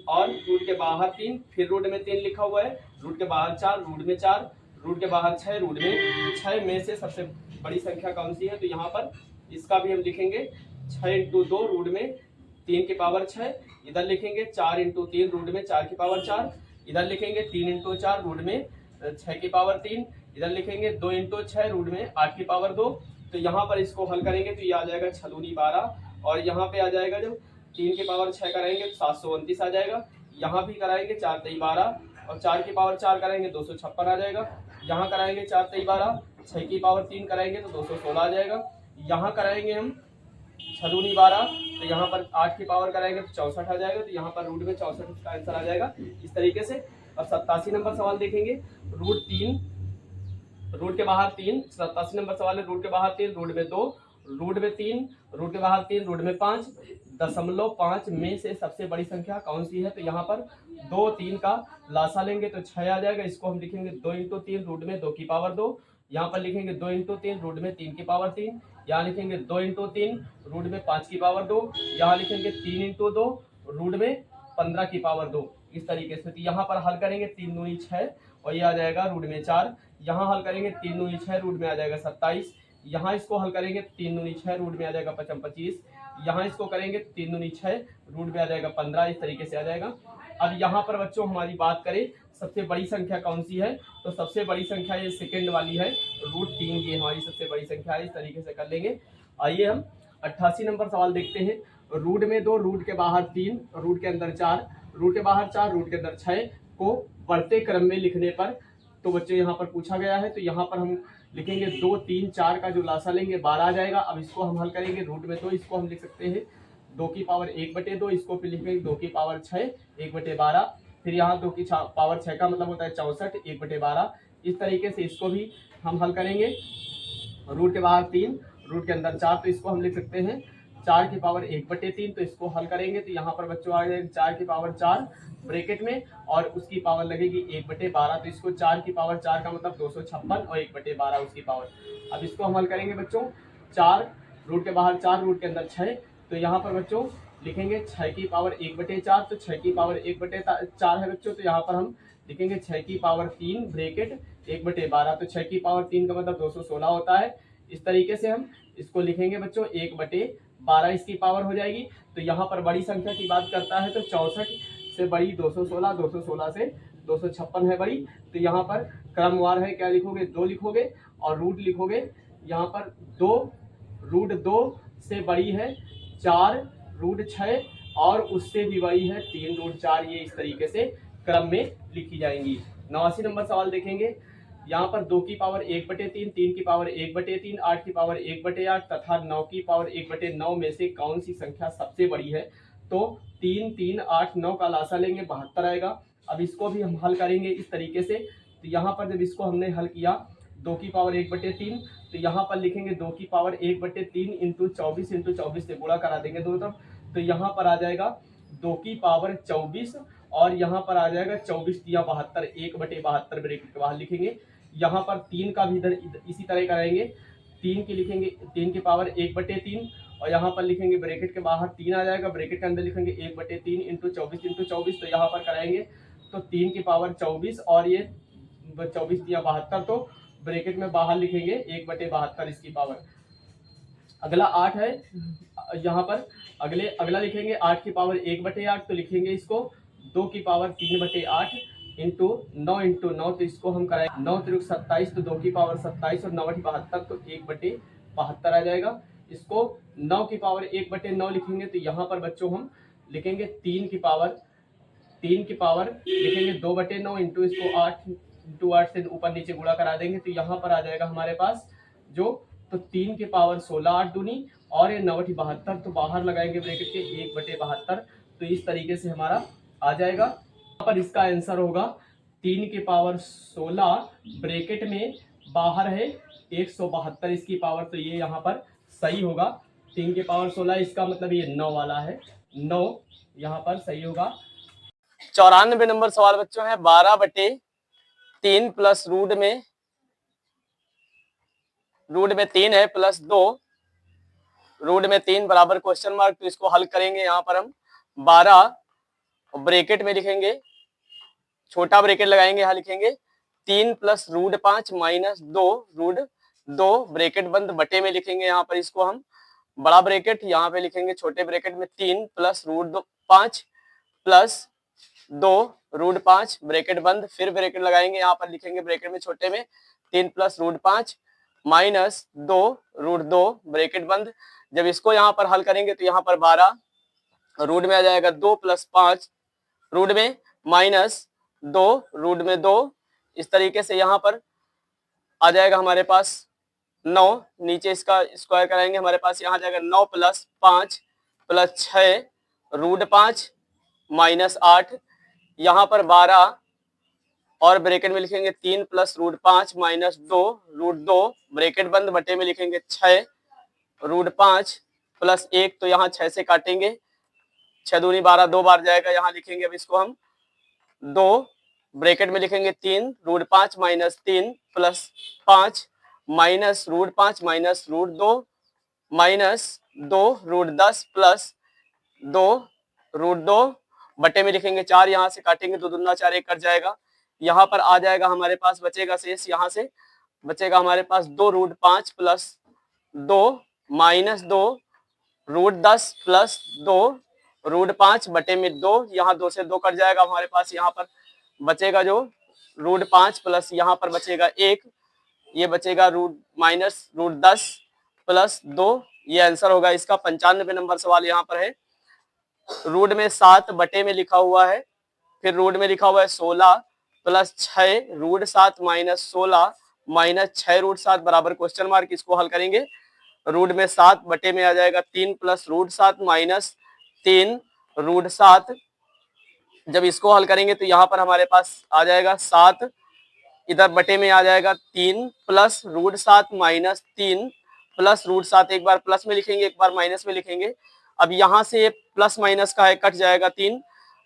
और रूट के बाहर 3, फिर रूट में 3 लिखा हुआ है, रूट के बाहर 4, रूट में 4, रूट के बाहर 6, रूट में 6 में से सबसे बड़ी संख्या कौन सी है, तो यहाँ पर इसका भी हम लिखेंगे 6 इंटू 2 रूट में 3 की पावर 6, इधर लिखेंगे 4 इंटू 3 रूट में 4 की पावर 4, इधर लिखेंगे 3 इंटू 4 रूट में 6 की पावर 3, इधर लिखेंगे 2 इंटू 6 रूट में 8 की पावर 2। तो यहाँ पर इसको हल करेंगे तो ये आ जाएगा 6 दूनी 12, और यहाँ पे आ जाएगा जब 3 की पावर 6 कराएंगे तो 729 आ जाएगा। यहाँ भी कराएंगे 4 तेई 12, और 4 की पावर 4 कराएंगे 256 आ जाएगा। यहाँ कराएंगे 4 तेई 12, 6 की पावर 3 कराएंगे तो 216 आ जाएगा। यहाँ कराएंगे हम 6 दूनी 12, तो यहाँ पर 8 की पावर कराएंगे तो 64 आ जाएगा। तो यहाँ पर रूट में 64 इसका आंसर आ जाएगा इस तरीके से। और 87 नंबर सवाल देखेंगे, रूट 3 रूट के बाहर 3, 87 नंबर सवाल है, रूट के बाहर 3 रूट में 2, रूट में 3 रूट के बाहर 3 रूट में 5, 0.5 में से सबसे बड़ी संख्या कौन सी है, तो यहाँ पर 2 3 का लासा लेंगे तो 6 आ जाएगा। इसको हम लिखेंगे 2 इंटू 3 रूट में 2 की पावर 2, यहाँ पर लिखेंगे 2 इंटू 3 रूट में 3 की पावर 3, यहाँ लिखेंगे 2 इंटू 3 रूट में 5 की पावर 2, यहाँ लिखेंगे 3 इंटू 2 रूट में 15 की पावर 2। इस तरीके से तो यहाँ पर हल करेंगे 3 दूनी 6 और ये आ जाएगा रूट में 4। यहाँ हल करेंगे 3 दूनी 6 रूट में आ जाएगा 27। यहाँ इसको हल करेंगे 3 दूनी 6 रूट में आ जाएगा 25। यहाँ इसको करेंगे 3 दूनी 6 रूट में आ जाएगा 15। इस तरीके से आ जाएगा। अब यहाँ पर बच्चों हमारी बात करें सबसे बड़ी संख्या कौन सी है, तो सबसे बड़ी संख्या ये सेकंड वाली है, रूट 3 ये हमारी सबसे बड़ी संख्या है। इस तरीके से कर लेंगे। आइए हम 88 नंबर सवाल देखते हैं। रूट में 2 रूट के बाहर 3 रूट के अंदर 4 रूट के बाहर 4 रूट के अंदर 6 को बढ़ते क्रम में लिखने पर, तो बच्चों यहाँ पर पूछा गया है। तो यहाँ पर हम लिखेंगे 2 3 4 का जो लासा लेंगे 12 आ जाएगा। अब इसको हम हल करेंगे रूट में 2, इसको हम लिख सकते हैं 2 की पावर 1/2, इसको फिर लिखेंगे 2 की पावर 6 1/12, फिर यहाँ 2 की पावर 6 का मतलब होता है 64 1/12। इस तरीके से इसको भी हम हल करेंगे। रूट के बाहर 3 रूट के अंदर 4, तो इसको हम लिख सकते हैं 4 की पावर 1/3। तो इसको हल करेंगे तो यहाँ पर बच्चों आ जाएगा 4 की पावर 4 ब्रैकेट में और उसकी पावर लगेगी 1/12। तो इसको 4 की पावर 4 का मतलब 256 और 1/12 उसकी पावर। अब इसको हम हल करेंगे बच्चों 4 रूट के बाहर 4 रूट के अंदर 6, तो यहाँ पर बच्चों लिखेंगे 6 की पावर 1/4, तो 6 की पावर 1/4 है बच्चों। तो यहाँ पर हम लिखेंगे 6 की पावर 3 ब्रैकेट 1/12, तो 6 की पावर 3 का मतलब 216 होता है। इस तरीके से हम इसको लिखेंगे बच्चों 1/12 इसकी पावर हो जाएगी। तो यहाँ पर बड़ी संख्या की बात करता है तो 64 से बड़ी 216, 216 से 256 है बड़ी। तो यहाँ पर क्रमवार है, क्या लिखोगे 2 लिखोगे और रूट लिखोगे यहाँ पर 2, रूट 2 से बड़ी है 4, रूट 6 और उससे भी बड़ी है 3 रूट 4। ये इस तरीके से क्रम में लिखी जाएंगी। 89 नंबर सवाल देखेंगे। यहाँ पर 2 की पावर 1/3, 3 की पावर 1/3, 8 की पावर 1/8 तथा 9 की पावर 1/9 में से कौन सी संख्या सबसे बड़ी है, तो 3 3 8 9 का लासा लेंगे 72 आएगा। अब इसको भी हम हल करेंगे इस तरीके से। तो यहाँ पर जब इसको हमने हल किया 2 की पावर 1/3, तो यहाँ पर लिखेंगे 2 की पावर 1/3 इंटू 24 इंटू 24 से गुणा करा देंगे दोनों तरफ। तो यहाँ पर आ जाएगा 2 की पावर 24 और यहाँ पर आ जाएगा 24 या 72, 1/72 ब्रैकेट के बाहर लिखेंगे। यहाँ पर 3 का भी इधर इसी तरह कराएंगे, 3 की लिखेंगे 3 की पावर 1/3 और यहाँ पर लिखेंगे ब्रैकेट के बाहर 3 आ जाएगा, ब्रैकेट के अंदर लिखेंगे 1/3 इंटू 24 इंटू 24। तो यहाँ पर कराएंगे तो 3 की पावर 24 और ये 24 या 72, तो ब्रैकेट में बाहर लिखेंगे 1/72 इसकी पावर। अगला 8 है, यहाँ पर अगला लिखेंगे 8 की पावर 1/8, तो लिखेंगे इसको 2 की पावर 3/8 इंटू 9 इंटू 9। तो इसको हम कराएंगे 9 त्रिक 27, तो 2 की पावर 27 और 9 72, तो 1/72 आ जाएगा। इसको 9 की पावर 1/9 लिखेंगे तो यहाँ पर बच्चों हम लिखेंगे 3 की पावर लिखेंगे 2/9 इंटू इसको 8 इंटू 8 से ऊपर नीचे गुणा करा देंगे। तो यहाँ पर आ जाएगा हमारे पास जो, तो 3 की पावर 16 8 दूनी और ये 9/72, तो बाहर लगाएंगे ब्रैकेट के 1/72। तो इस तरीके से हमारा आ जाएगा। यहाँ पर इसका आंसर होगा 3 की पावर 16 ब्रैकेट में बाहर है 172 इसकी पावर। तो ये यहाँ पर सही होगा। 3 की पावर 16 इसका मतलब ये 9 वाला है, 9 यहाँ पर सही होगा। 94 नंबर सवाल बच्चों है 12/3 प्लस रूट में 3 है प्लस 2 रूट में 3 बराबर क्वेश्चन मार्क। तो इसको हल करेंगे यहाँ पर हम 12 ब्रैकेट में लिखेंगे, छोटा ब्रैकेट लगाएंगे, यहाँ लिखेंगे 3 plus root 5 minus 2 root 2 bracket बंद बटे में लिखेंगे यहाँ पर इसको हम बड़ा ब्रैकेट, यहाँ पे लिखेंगे छोटे ब्रैकेट में 3 plus root 5 plus 2 root 5 bracket बंद, फिर ब्रैकेट लगाएंगे, यहाँ पर लिखेंगे ब्रैकेट में छोटे में 3 plus root 5 minus 2 root 2 bracket बंद। जब इसको यहाँ पर हल करेंगे तो यहाँ पर 12 रूट में आ जाएगा 2 प्लस 5 रूट में माइनस 2 रूट में 2, इस तरीके से यहाँ पर आ जाएगा हमारे पास 9, नीचे इसका स्क्वायर कराएंगे, हमारे पास यहाँ आ जाएगा 9 प्लस 5 प्लस 6 रूट 5 माइनस 8, यहाँ पर 12 और ब्रैकेट में लिखेंगे 3 plus root 5 minus 2 root 2 bracket बंद बटे में लिखेंगे 6 रूट 5 प्लस 1, तो यहाँ 6 से काटेंगे, 6 दूनी 12 दो बार जाएगा, यहाँ लिखेंगे अब इसको हम 2 ब्रैकेट में लिखेंगे 3 root 5 minus 3 plus 5 minus root 5 minus root 2 minus 2 root 10 plus 2 root 2 बटे में लिखेंगे 4, यहाँ से काटेंगे 2 दूना 4 1 कट जाएगा, यहाँ पर आ जाएगा हमारे पास बचेगा शेष, यहाँ से बचेगा हमारे पास 2 root 5 plus 2 minus 2 root 10 plus 2 root 5 बटे में 2, यहाँ 2 से 2 कट जाएगा, हमारे पास यहाँ पर बचेगा जो रूट 5 प्लस यहाँ पर बचेगा 1, ये बचेगा रूट माइनस रूट 10 प्लस 2, ये आंसर होगा इसका। 95 नंबर सवाल यहाँ पर है। रूट में 7 बटे में लिखा हुआ है, फिर रूट में लिखा हुआ है 16 plus 6 root 7 minus 16 minus 6 root 7 बराबर क्वेश्चन मार्क, इसको हल करेंगे। रूट में 7 बटे में आ जाएगा 3 प्लस रूट 7 माइनस 3 रूट 7, जब इसको हल करेंगे तो यहाँ पर हमारे पास आ जाएगा 7, इधर बटे में आ जाएगा 3 plus root 7 minus 3 plus root 7, एक बार प्लस में लिखेंगे एक बार माइनस में लिखेंगे, अब यहाँ से प्लस माइनस का है कट जाएगा 3,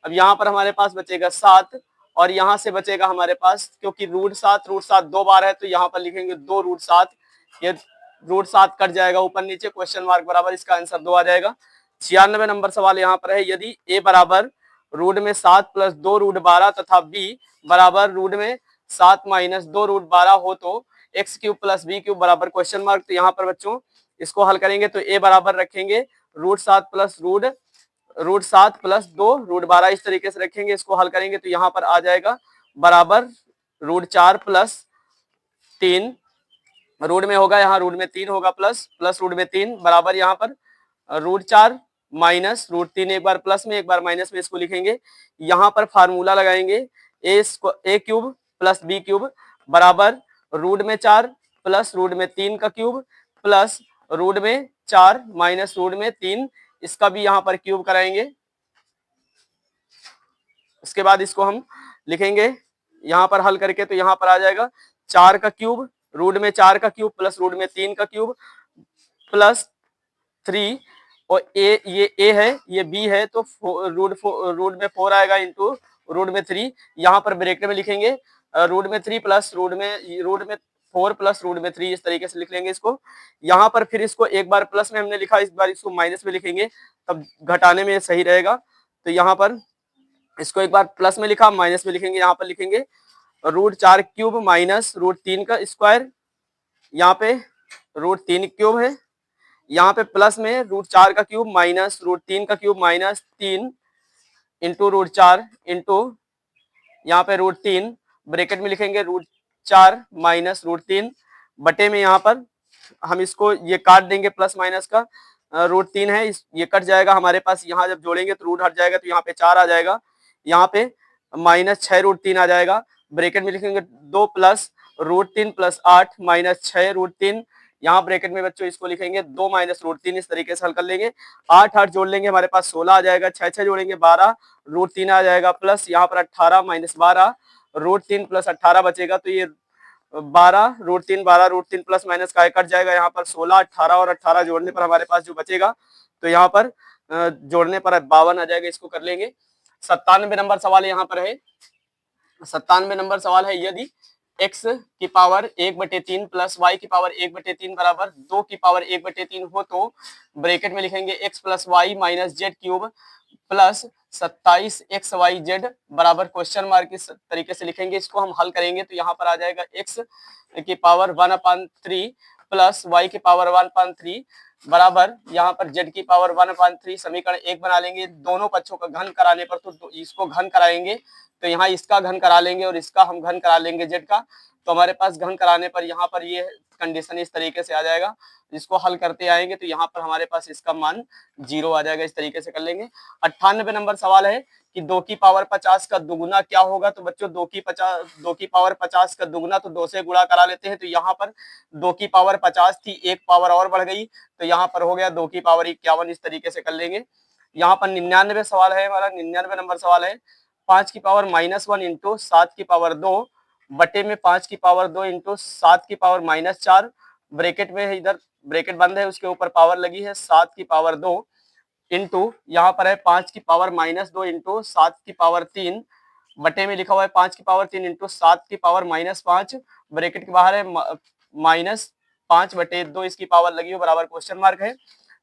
अब यहाँ पर हमारे पास बचेगा 7 और यहाँ से बचेगा हमारे पास, क्योंकि रूट 7 दो बार है तो यहाँ पर लिखेंगे 2 रूट 7, ये रूट 7 कट जाएगा ऊपर नीचे, क्वेश्चन मार्क बराबर इसका आंसर 2 आ जाएगा। 96 नंबर सवाल यहाँ पर है, यदि ए बराबर रूट में 7 प्लस 2 रूट 12 तथा बी बराबर रूट में 7 माइनस 2 रूट 12 हो तो x cube plus b cube बराबर क्वेश्चन मार्क, तो यहाँ पर बच्चों इसको हल करेंगे तो ए बराबर रखेंगे root 7 plus root 7 plus 2 root 12, इस तरीके से रखेंगे, इसको हल करेंगे तो यहाँ पर आ जाएगा बराबर रूट 4 प्लस 3, रूट में होगा यहाँ रूट में 3 होगा प्लस रूट में 3 बराबर यहाँ पर रूट 4 माइनस रूट 3, एक बार प्लस में एक बार माइनस में इसको लिखेंगे, यहाँ पर फार्मूला लगाएंगे ए क्यूब प्लस बी क्यूब बराबर रूट में 4 प्लस रूट में 3 का क्यूब प्लस रूट में 4 माइनस रूट में 3, इसका भी यहाँ पर क्यूब कराएंगे। उसके बाद इसको हम लिखेंगे यहाँ पर हल करके, तो यहाँ पर आ जाएगा 4 का क्यूब रूट में 4 का क्यूब प्लस रूट में 3 का क्यूब प्लस 3, और ये ए है ये बी है तो रूट में 4 आएगा इंटू रूट में 3, यहाँ पर ब्रैकेट में लिखेंगे रूट में 3 प्लस रूट में 4 प्लस रूट में 3, इस तरीके से लिख लेंगे इसको। यहाँ पर फिर इसको एक बार प्लस में हमने लिखा, इस बार इसको माइनस में लिखेंगे, तब घटाने में सही रहेगा, तो यहाँ पर इसको एक बार प्लस में लिखा माइनस में लिखेंगे, यहाँ पर लिखेंगे रूट 4 क्यूब माइनस रूट 3 का स्क्वायर, यहाँ पे रूट 3 क्यूब है, यहाँ पे प्लस में रूट 4 का क्यूब माइनस रूट 3 का cube minus 3 into root 4 into यहाँ पे रूट 3 ब्रैकेट में लिखेंगे रूट 4 माइनस रूट 3 बटे में यहाँ पर हम इसको ये काट देंगे प्लस माइनस का, रूट 3 है ये कट जाएगा हमारे पास, यहाँ जब जोड़ेंगे तो रूट हट जाएगा तो यहाँ पे 4 आ जाएगा, यहाँ पे माइनस 6 रूट 3 आ जाएगा, ब्रैकेट में लिखेंगे 2 plus root 3 plus 8 minus 6 root 3, यहाँ ब्रैकेट में बच्चों इसको लिखेंगे 2 माइनस रूट 3, इस तरीके से हल कर लेंगे। 8 जोड़ लेंगे हमारे पास 16 आ जाएगा, 6 जोड़ेंगे 12 रूट 3 आ जाएगा प्लस यहाँ पर 18 माइनस 12 रूट 3 प्लस 18 बचेगा, तो ये 12 रूट 3 प्लस माइनस का कट जाएगा, यहाँ पर 16 18 और 18 जोड़ने पर हमारे पास जो बचेगा तो यहाँ पर जोड़ने पर 52 आ जाएगा, इसको कर लेंगे। 97 नंबर सवाल यहाँ पर है। 97 नंबर सवाल है, यदि x की पावर 1/3 प्लस y की पावर 1/3 बराबर 2 की पावर 1/3 हो तो ब्रैकेट में लिखेंगे x plus y minus z cube plus 27xyz बराबर क्वेश्चन मार्क इस तरीके से लिखेंगे। इसको हम हल करेंगे तो यहाँ पर आ जाएगा x की पावर 1/3 प्लस y की पावर 1/3 बराबर यहाँ पर z की पावर 1/3 समीकरण 1 बना लेंगे। दोनों पक्षों का घन कराने पर तो इसको घन कराएंगे तो यहाँ इसका घन करा लेंगे और इसका हम घन करा लेंगे z का, तो हमारे पास घन कराने पर यहाँ पर ये कंडीशन इस तरीके से आ जाएगा। इसको हल करते आएंगे तो यहाँ पर हमारे पास इसका मान 0 आ जाएगा। इस तरीके से कर लेंगे। 98 नंबर सवाल है कि 2 की पावर 50 का दुगुना क्या होगा। तो बच्चों 2 की पावर 50 का दुगुना तो 2 से गुणा करा लेते हैं। तो यहाँ पर 2 की पावर 50 थी, एक पावर और बढ़ गई तो यहाँ पर हो गया 2 की पावर 51। इस तरीके से कर लेंगे। यहाँ पर 99 सवाल है हमारा, 99 नंबर सवाल है 5 की पावर -1 इंटू 7 की पावर 2 बटे में 5 की पावर 2 इंटू 7 की पावर -4 ब्रैकेट में है, इधर ब्रैकेट बंद है उसके ऊपर पावर लगी है 7 की पावर 2 इंटू यहाँ पर है 5 की पावर -2 इंटू 7 की पावर 3 बटे में लिखा हुआ है 5 की पावर 3 इंटू 7 की पावर -5 ब्रैकेट के बाहर है -5 बटे 2 इसकी पावर लगी हुई बराबर क्वेश्चन मार्क है।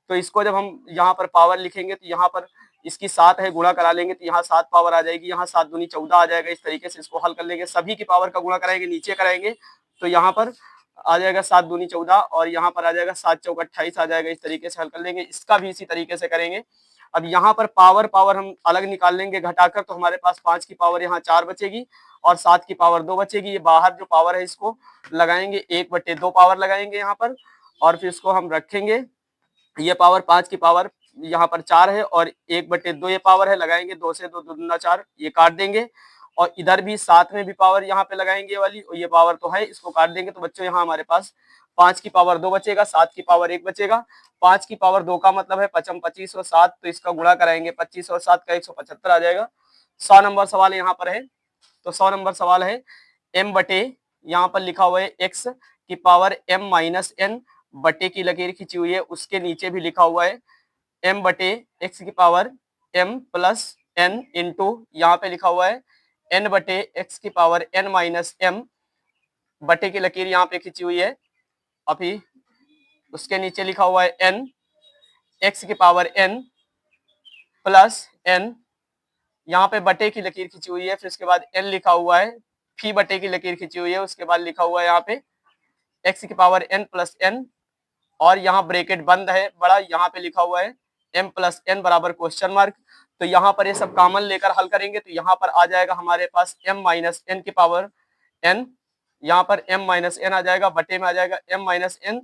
तो इसको जब हम यहाँ पर पावर लिखेंगे तो यहाँ पर इसकी 7 है, गुणा करा लेंगे तो यहाँ 7 पावर आ जाएगी, यहाँ 7 दूनी 14 आ जाएगा। इस तरीके से इसको हल कर लेंगे। सभी की पावर का गुणा कराएंगे, नीचे कराएंगे तो यहाँ पर आ जाएगा 7 दूनी 14 और यहाँ पर आ जाएगा 7 चौक 28 आ जाएगा। इस तरीके से हल कर लेंगे। इसका भी इसी तरीके से करेंगे। अब यहाँ पर पावर हम अलग निकाल लेंगे घटाकर, तो हमारे पास 5 की पावर यहाँ 4 बचेगी और 7 की पावर 2 बचेगी। ये बाहर जो पावर है इसको लगाएंगे, 1/2 पावर लगाएंगे यहाँ पर और फिर इसको हम रखेंगे। ये पावर 5 की पावर यहाँ पर 4 है और 1/2 ये पावर है, लगाएंगे 2 से 2 दूना 4, ये काट देंगे और इधर भी साथ में भी पावर यहाँ पे लगाएंगे वाली, और ये पावर तो है इसको काट देंगे। तो बच्चों यहाँ हमारे पास 5 की पावर 2 बचेगा, 7 की पावर 1 बचेगा। 5 की पावर 2 का मतलब है 25 और 7, तो इसका गुणा कराएंगे 25 और 7 का 175 आ जाएगा। 100 नंबर सवाल यहाँ पर है। तो 100 नंबर सवाल है m बटे यहाँ पर लिखा हुआ है x की पावर m-n बटे की लकीर खींची हुई है, उसके नीचे भी लिखा हुआ है m बटे x की power m plus n into यहाँ पे लिखा हुआ है n बटे x की पावर n-m बटे की लकीर यहाँ पे खींची हुई है। अभी उसके नीचे लिखा हुआ है n x की पावर n प्लस n, यहाँ पे बटे की लकीर खींची हुई है, फिर उसके बाद n लिखा हुआ है, फी बटे की लकीर खींची हुई है, उसके बाद लिखा हुआ है यहाँ पे x की पावर n प्लस n और यहाँ ब्रैकेट बंद है बड़ा, यहाँ पे लिखा हुआ है m प्लस n बराबर क्वेश्चन मार्क। तो यहाँ पर ये सब कॉमन लेकर हल करेंगे तो यहाँ पर आ जाएगा हमारे पास m माइनस n की पावर n, यहाँ पर m माइनस n आ जाएगा, बटे में आ जाएगा m माइनस n,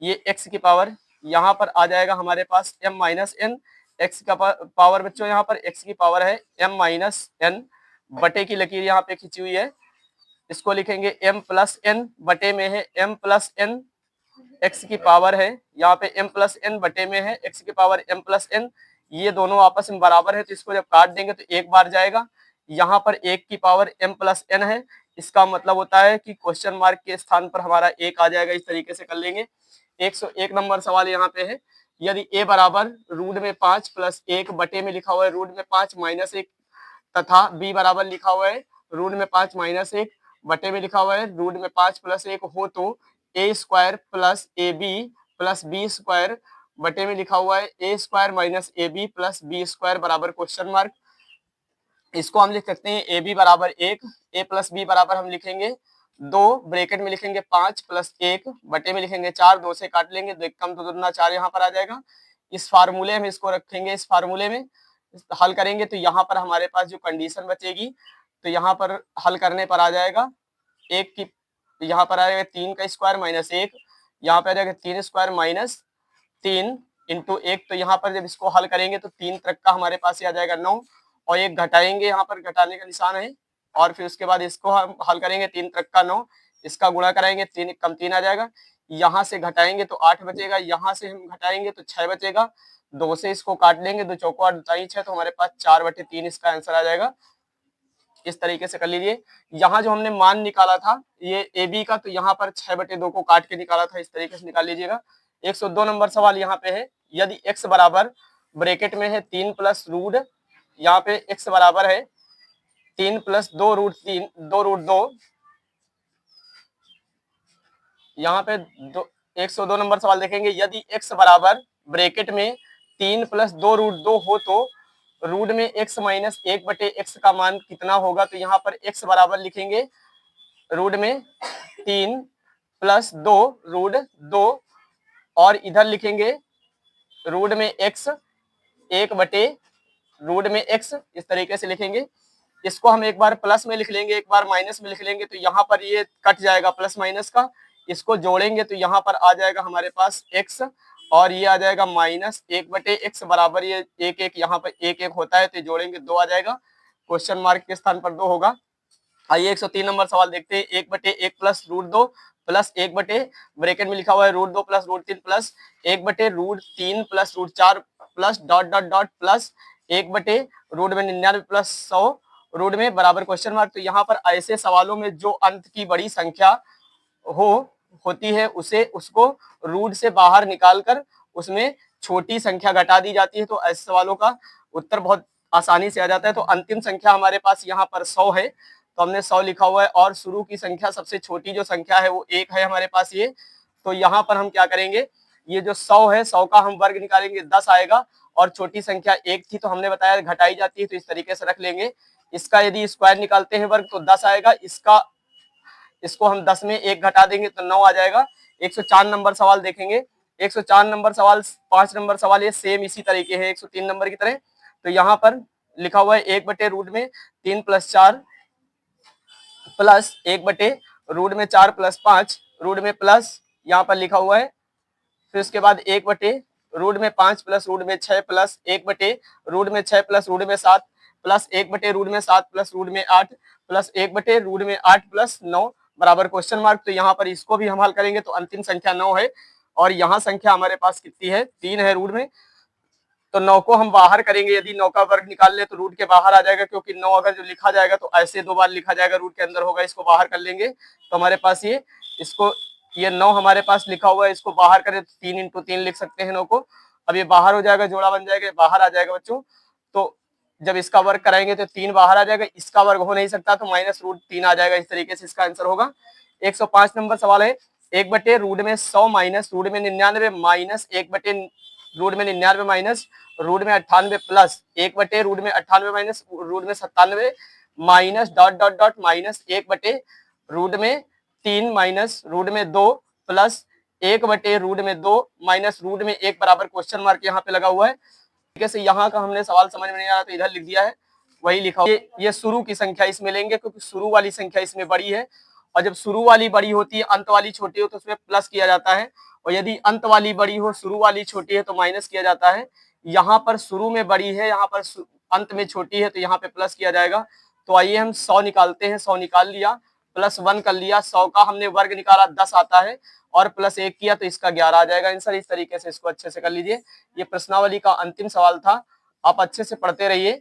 ये x की पावर यहाँ पर आ जाएगा हमारे पास m माइनस n, x का पावर बच्चों यहाँ पर x की पावर है m माइनस n बटे की लकीर यहाँ पे खींची हुई है, इसको लिखेंगे m प्लस n बटे में है m प्लस n, x की पावर है यहाँ पे m प्लस n बटे में है x की पावर m प्लस n, ये दोनों आपस में बराबर है तो इसको जब काट देंगे तो एक बार जाएगा। यहाँ पर 1 की पावर m प्लस n है, इसका मतलब होता है कि क्वेश्चन मार्क के स्थान पर हमारा 1 आ जाएगा। इस तरीके से कर लेंगे। 101 नंबर सवाल यहाँ पे है, यदि a बराबर रूट में 5 प्लस 1 बटे में लिखा हुआ है रूट में 5 माइनस 1 तथा b बराबर लिखा हुआ है रूट में 5 माइनस 1 बटे में लिखा हुआ है रूट में 5 प्लस 1 हो तो a square plus a b plus b square बटे में लिखा हुआ है a square minus a b plus b square बराबर क्वेश्चन मार्क। इसको हम लिख सकते हैं ए बी बराबर 1, ए प्लस बी बराबर हम लिखेंगे 2, ब्रैकेट में लिखेंगे 5 प्लस 1 बटे में लिखेंगे 4, 2 से काट लेंगे, 2 कम 2 दूना 4 यहाँ पर आ जाएगा। इस फार्मूले में इसको रखेंगे, इस फार्मूले में हल करेंगे तो यहाँ पर हमारे पास जो कंडीशन बचेगी तो यहाँ पर हल करने पर आ जाएगा 1 की, यहाँ पर आ जाएगा 3 का स्क्वायर माइनस 1, यहाँ पे आ जाएगा 3 स्क्वायर माइनस 3 इंटू 1, तो यहाँ पर जब इसको हल करेंगे तो 3 तक का हमारे पास आ जाएगा 9 और एक घटाएंगे, यहाँ पर घटाने का निशान है और फिर उसके बाद इसको हम हल करेंगे 3 तक का 9, इसका गुणा कराएंगे 3 कम 3 आ जाएगा, यहाँ से घटाएंगे तो 8 बचेगा, यहाँ से हम घटाएंगे तो 6 बचेगा, 2 से इसको काट लेंगे, 2 चौको 8 बताइए 6, तो हमारे पास 4/3 इसका आंसर आ जाएगा। इस तरीके से कर लीजिए। यहाँ जो हमने मान निकाला था ये ए बी का, तो यहाँ पर 6/2 को काट के निकाला था, इस तरीके से निकाल लीजिएगा। 102 नंबर सवाल यहाँ पे है, यदि x बराबर ब्रैकेट में है 3 प्लस रूट, यहाँ पे x बराबर है 3 प्लस 2 रूट 3 2 रूट 2, यहाँ पे 102 नंबर सवाल देखेंगे, यदि x बराबर ब्रैकेट में 3 प्लस 2 रूट 2 हो तो रूट में x माइनस 1/x का मान कितना होगा, तो यहाँ पर x बराबर लिखेंगे रूट में 3 प्लस 2 रूट 2 और इधर लिखेंगे रूट में x 1/, रूट में x इस तरीके से लिखेंगे। इसको हम एक बार प्लस में लिख लेंगे, एक बार माइनस में लिख लेंगे, तो यहाँ पर ये कट जाएगा प्लस माइनस का। इसको जोड़ेंगे तो यहाँ पर आ जाएगा हमारे पास x और ये आ जाएगा माइनस 1/x बराबर ये 1 यहाँ पर 1 होता है, तो जोड़ेंगे 2 आ जाएगा। क्वेश्चन मार्क के स्थान पर 2 होगा। आइए 103 नंबर सवाल देखते हैं। 1/1 प्लस रूट 2 प्लस 1 ब्रैकेट में लिखा हुआ है root 2 plus root 3 plus 1/√3 plus root 4 plus dot dot dot plus 1/रूट में 99 प्लस 100 रूट में बराबर क्वेश्चन मार्क। तो यहाँ पर ऐसे सवालों में जो अंत की बड़ी संख्या होती है उसको रूट से बाहर निकालकर उसमें छोटी संख्या घटा दी जाती है, तो ऐसे सवालों का उत्तर बहुत आसानी से आ जाता है। तो अंतिम संख्या हमारे पास यहाँ पर 100 है, तो हमने 100 लिखा हुआ है और शुरू की संख्या सबसे छोटी जो संख्या है वो 1 है हमारे पास ये। तो यहाँ पर हम क्या करेंगे, ये जो 100 है 100 का हम वर्ग निकालेंगे 10 आएगा और छोटी संख्या 1 थी तो हमने बताया घटाई जाती है, तो इस तरीके से रख लेंगे। इसका यदि स्क्वायर निकालते हैं वर्ग तो 10 आएगा, इसको हम 10 में 1 घटा देंगे तो 9 आ जाएगा। 104 नंबर सवाल देखेंगे। 104 नंबर सवाल 5 नंबर सवाल ये सेम इसी तरीके है 103 नंबर की तरह। तो यहाँ पर लिखा हुआ है 1/रूट में 3 प्लस 4 प्लस 1/रूट में 4 प्लस 5 रूट में प्लस यहाँ पर लिखा हुआ है, फिर उसके बाद 1/रूट में 5 प्लस रूट में 6 प्लस 1/रूट में 6 प्लस रूट में 7 प्लस 1/रूट में 7 प्लस रूट में 8 प्लस 1/रूट में 8 प्लस 9 बराबर क्वेश्चन मार्क। तो यहाँ पर इसको भी हम हल करेंगे तो अंतिम संख्या 9 है और यहाँ संख्या हमारे पास कितनी है 3 है रूट में। तो 9 को हम बाहर करेंगे, यदि 9 का वर्ग निकाल ले तो रूट के बाहर आ जाएगा, क्योंकि 9 अगर जो लिखा जाएगा तो ऐसे 2 बार लिखा जाएगा, रूट के अंदर होगा। इसको बाहर कर लेंगे तो हमारे पास ये 9 हमारे पास लिखा हुआ है, इसको बाहर करें तो 3 × 3 लिख सकते हैं 9 को। अब ये बाहर हो जाएगा, जोड़ा बन जाएगा, बाहर आ जाएगा बच्चों। तो जब इसका वर्ग कराएंगे तो 3 बाहर आ जाएगा, इसका वर्ग हो नहीं सकता तो -√3 आ जाएगा। इस तरीके से इसका आंसर होगा। 105 नंबर सवाल है 1/रूट में 100 माइनस रूट में 99 माइनस 1/रूट में 99 माइनस रूट में 98 प्लस 1/रूट में 98 माइनस रूट में 97 minus dot dot dot minus 1/रूट में 3 माइनस रूट में 2 प्लस 1/रूट में 2 माइनस रूट में 1 बराबर क्वेश्चन मार्क यहाँ पे लगा हुआ है। से यहाँ का हमने सवाल समझ में नहीं आ रहा तो इधर लिख दिया है, वही लिखा ये शुरू की संख्या इसमें लेंगे क्योंकि शुरू वाली संख्या इसमें बड़ी है, और जब शुरू वाली बड़ी होती है अंत वाली छोटी हो तो उसमें प्लस किया जाता है, और यदि अंत वाली बड़ी हो शुरू वाली छोटी है तो माइनस किया जाता है। यहाँ पर शुरू में बड़ी है, यहाँ पर अंत में छोटी है तो यहाँ पे प्लस किया जाएगा। तो आइए हम 100 निकालते हैं। 100 निकाल लिया, प्लस 1 कर लिया, 100 का हमने वर्ग निकाला 10 आता है और प्लस 1 किया तो इसका 11 आ जाएगा आंसर। इस तरीके से इसको अच्छे से कर लीजिए। ये प्रश्नावली का अंतिम सवाल था, आप अच्छे से पढ़ते रहिए।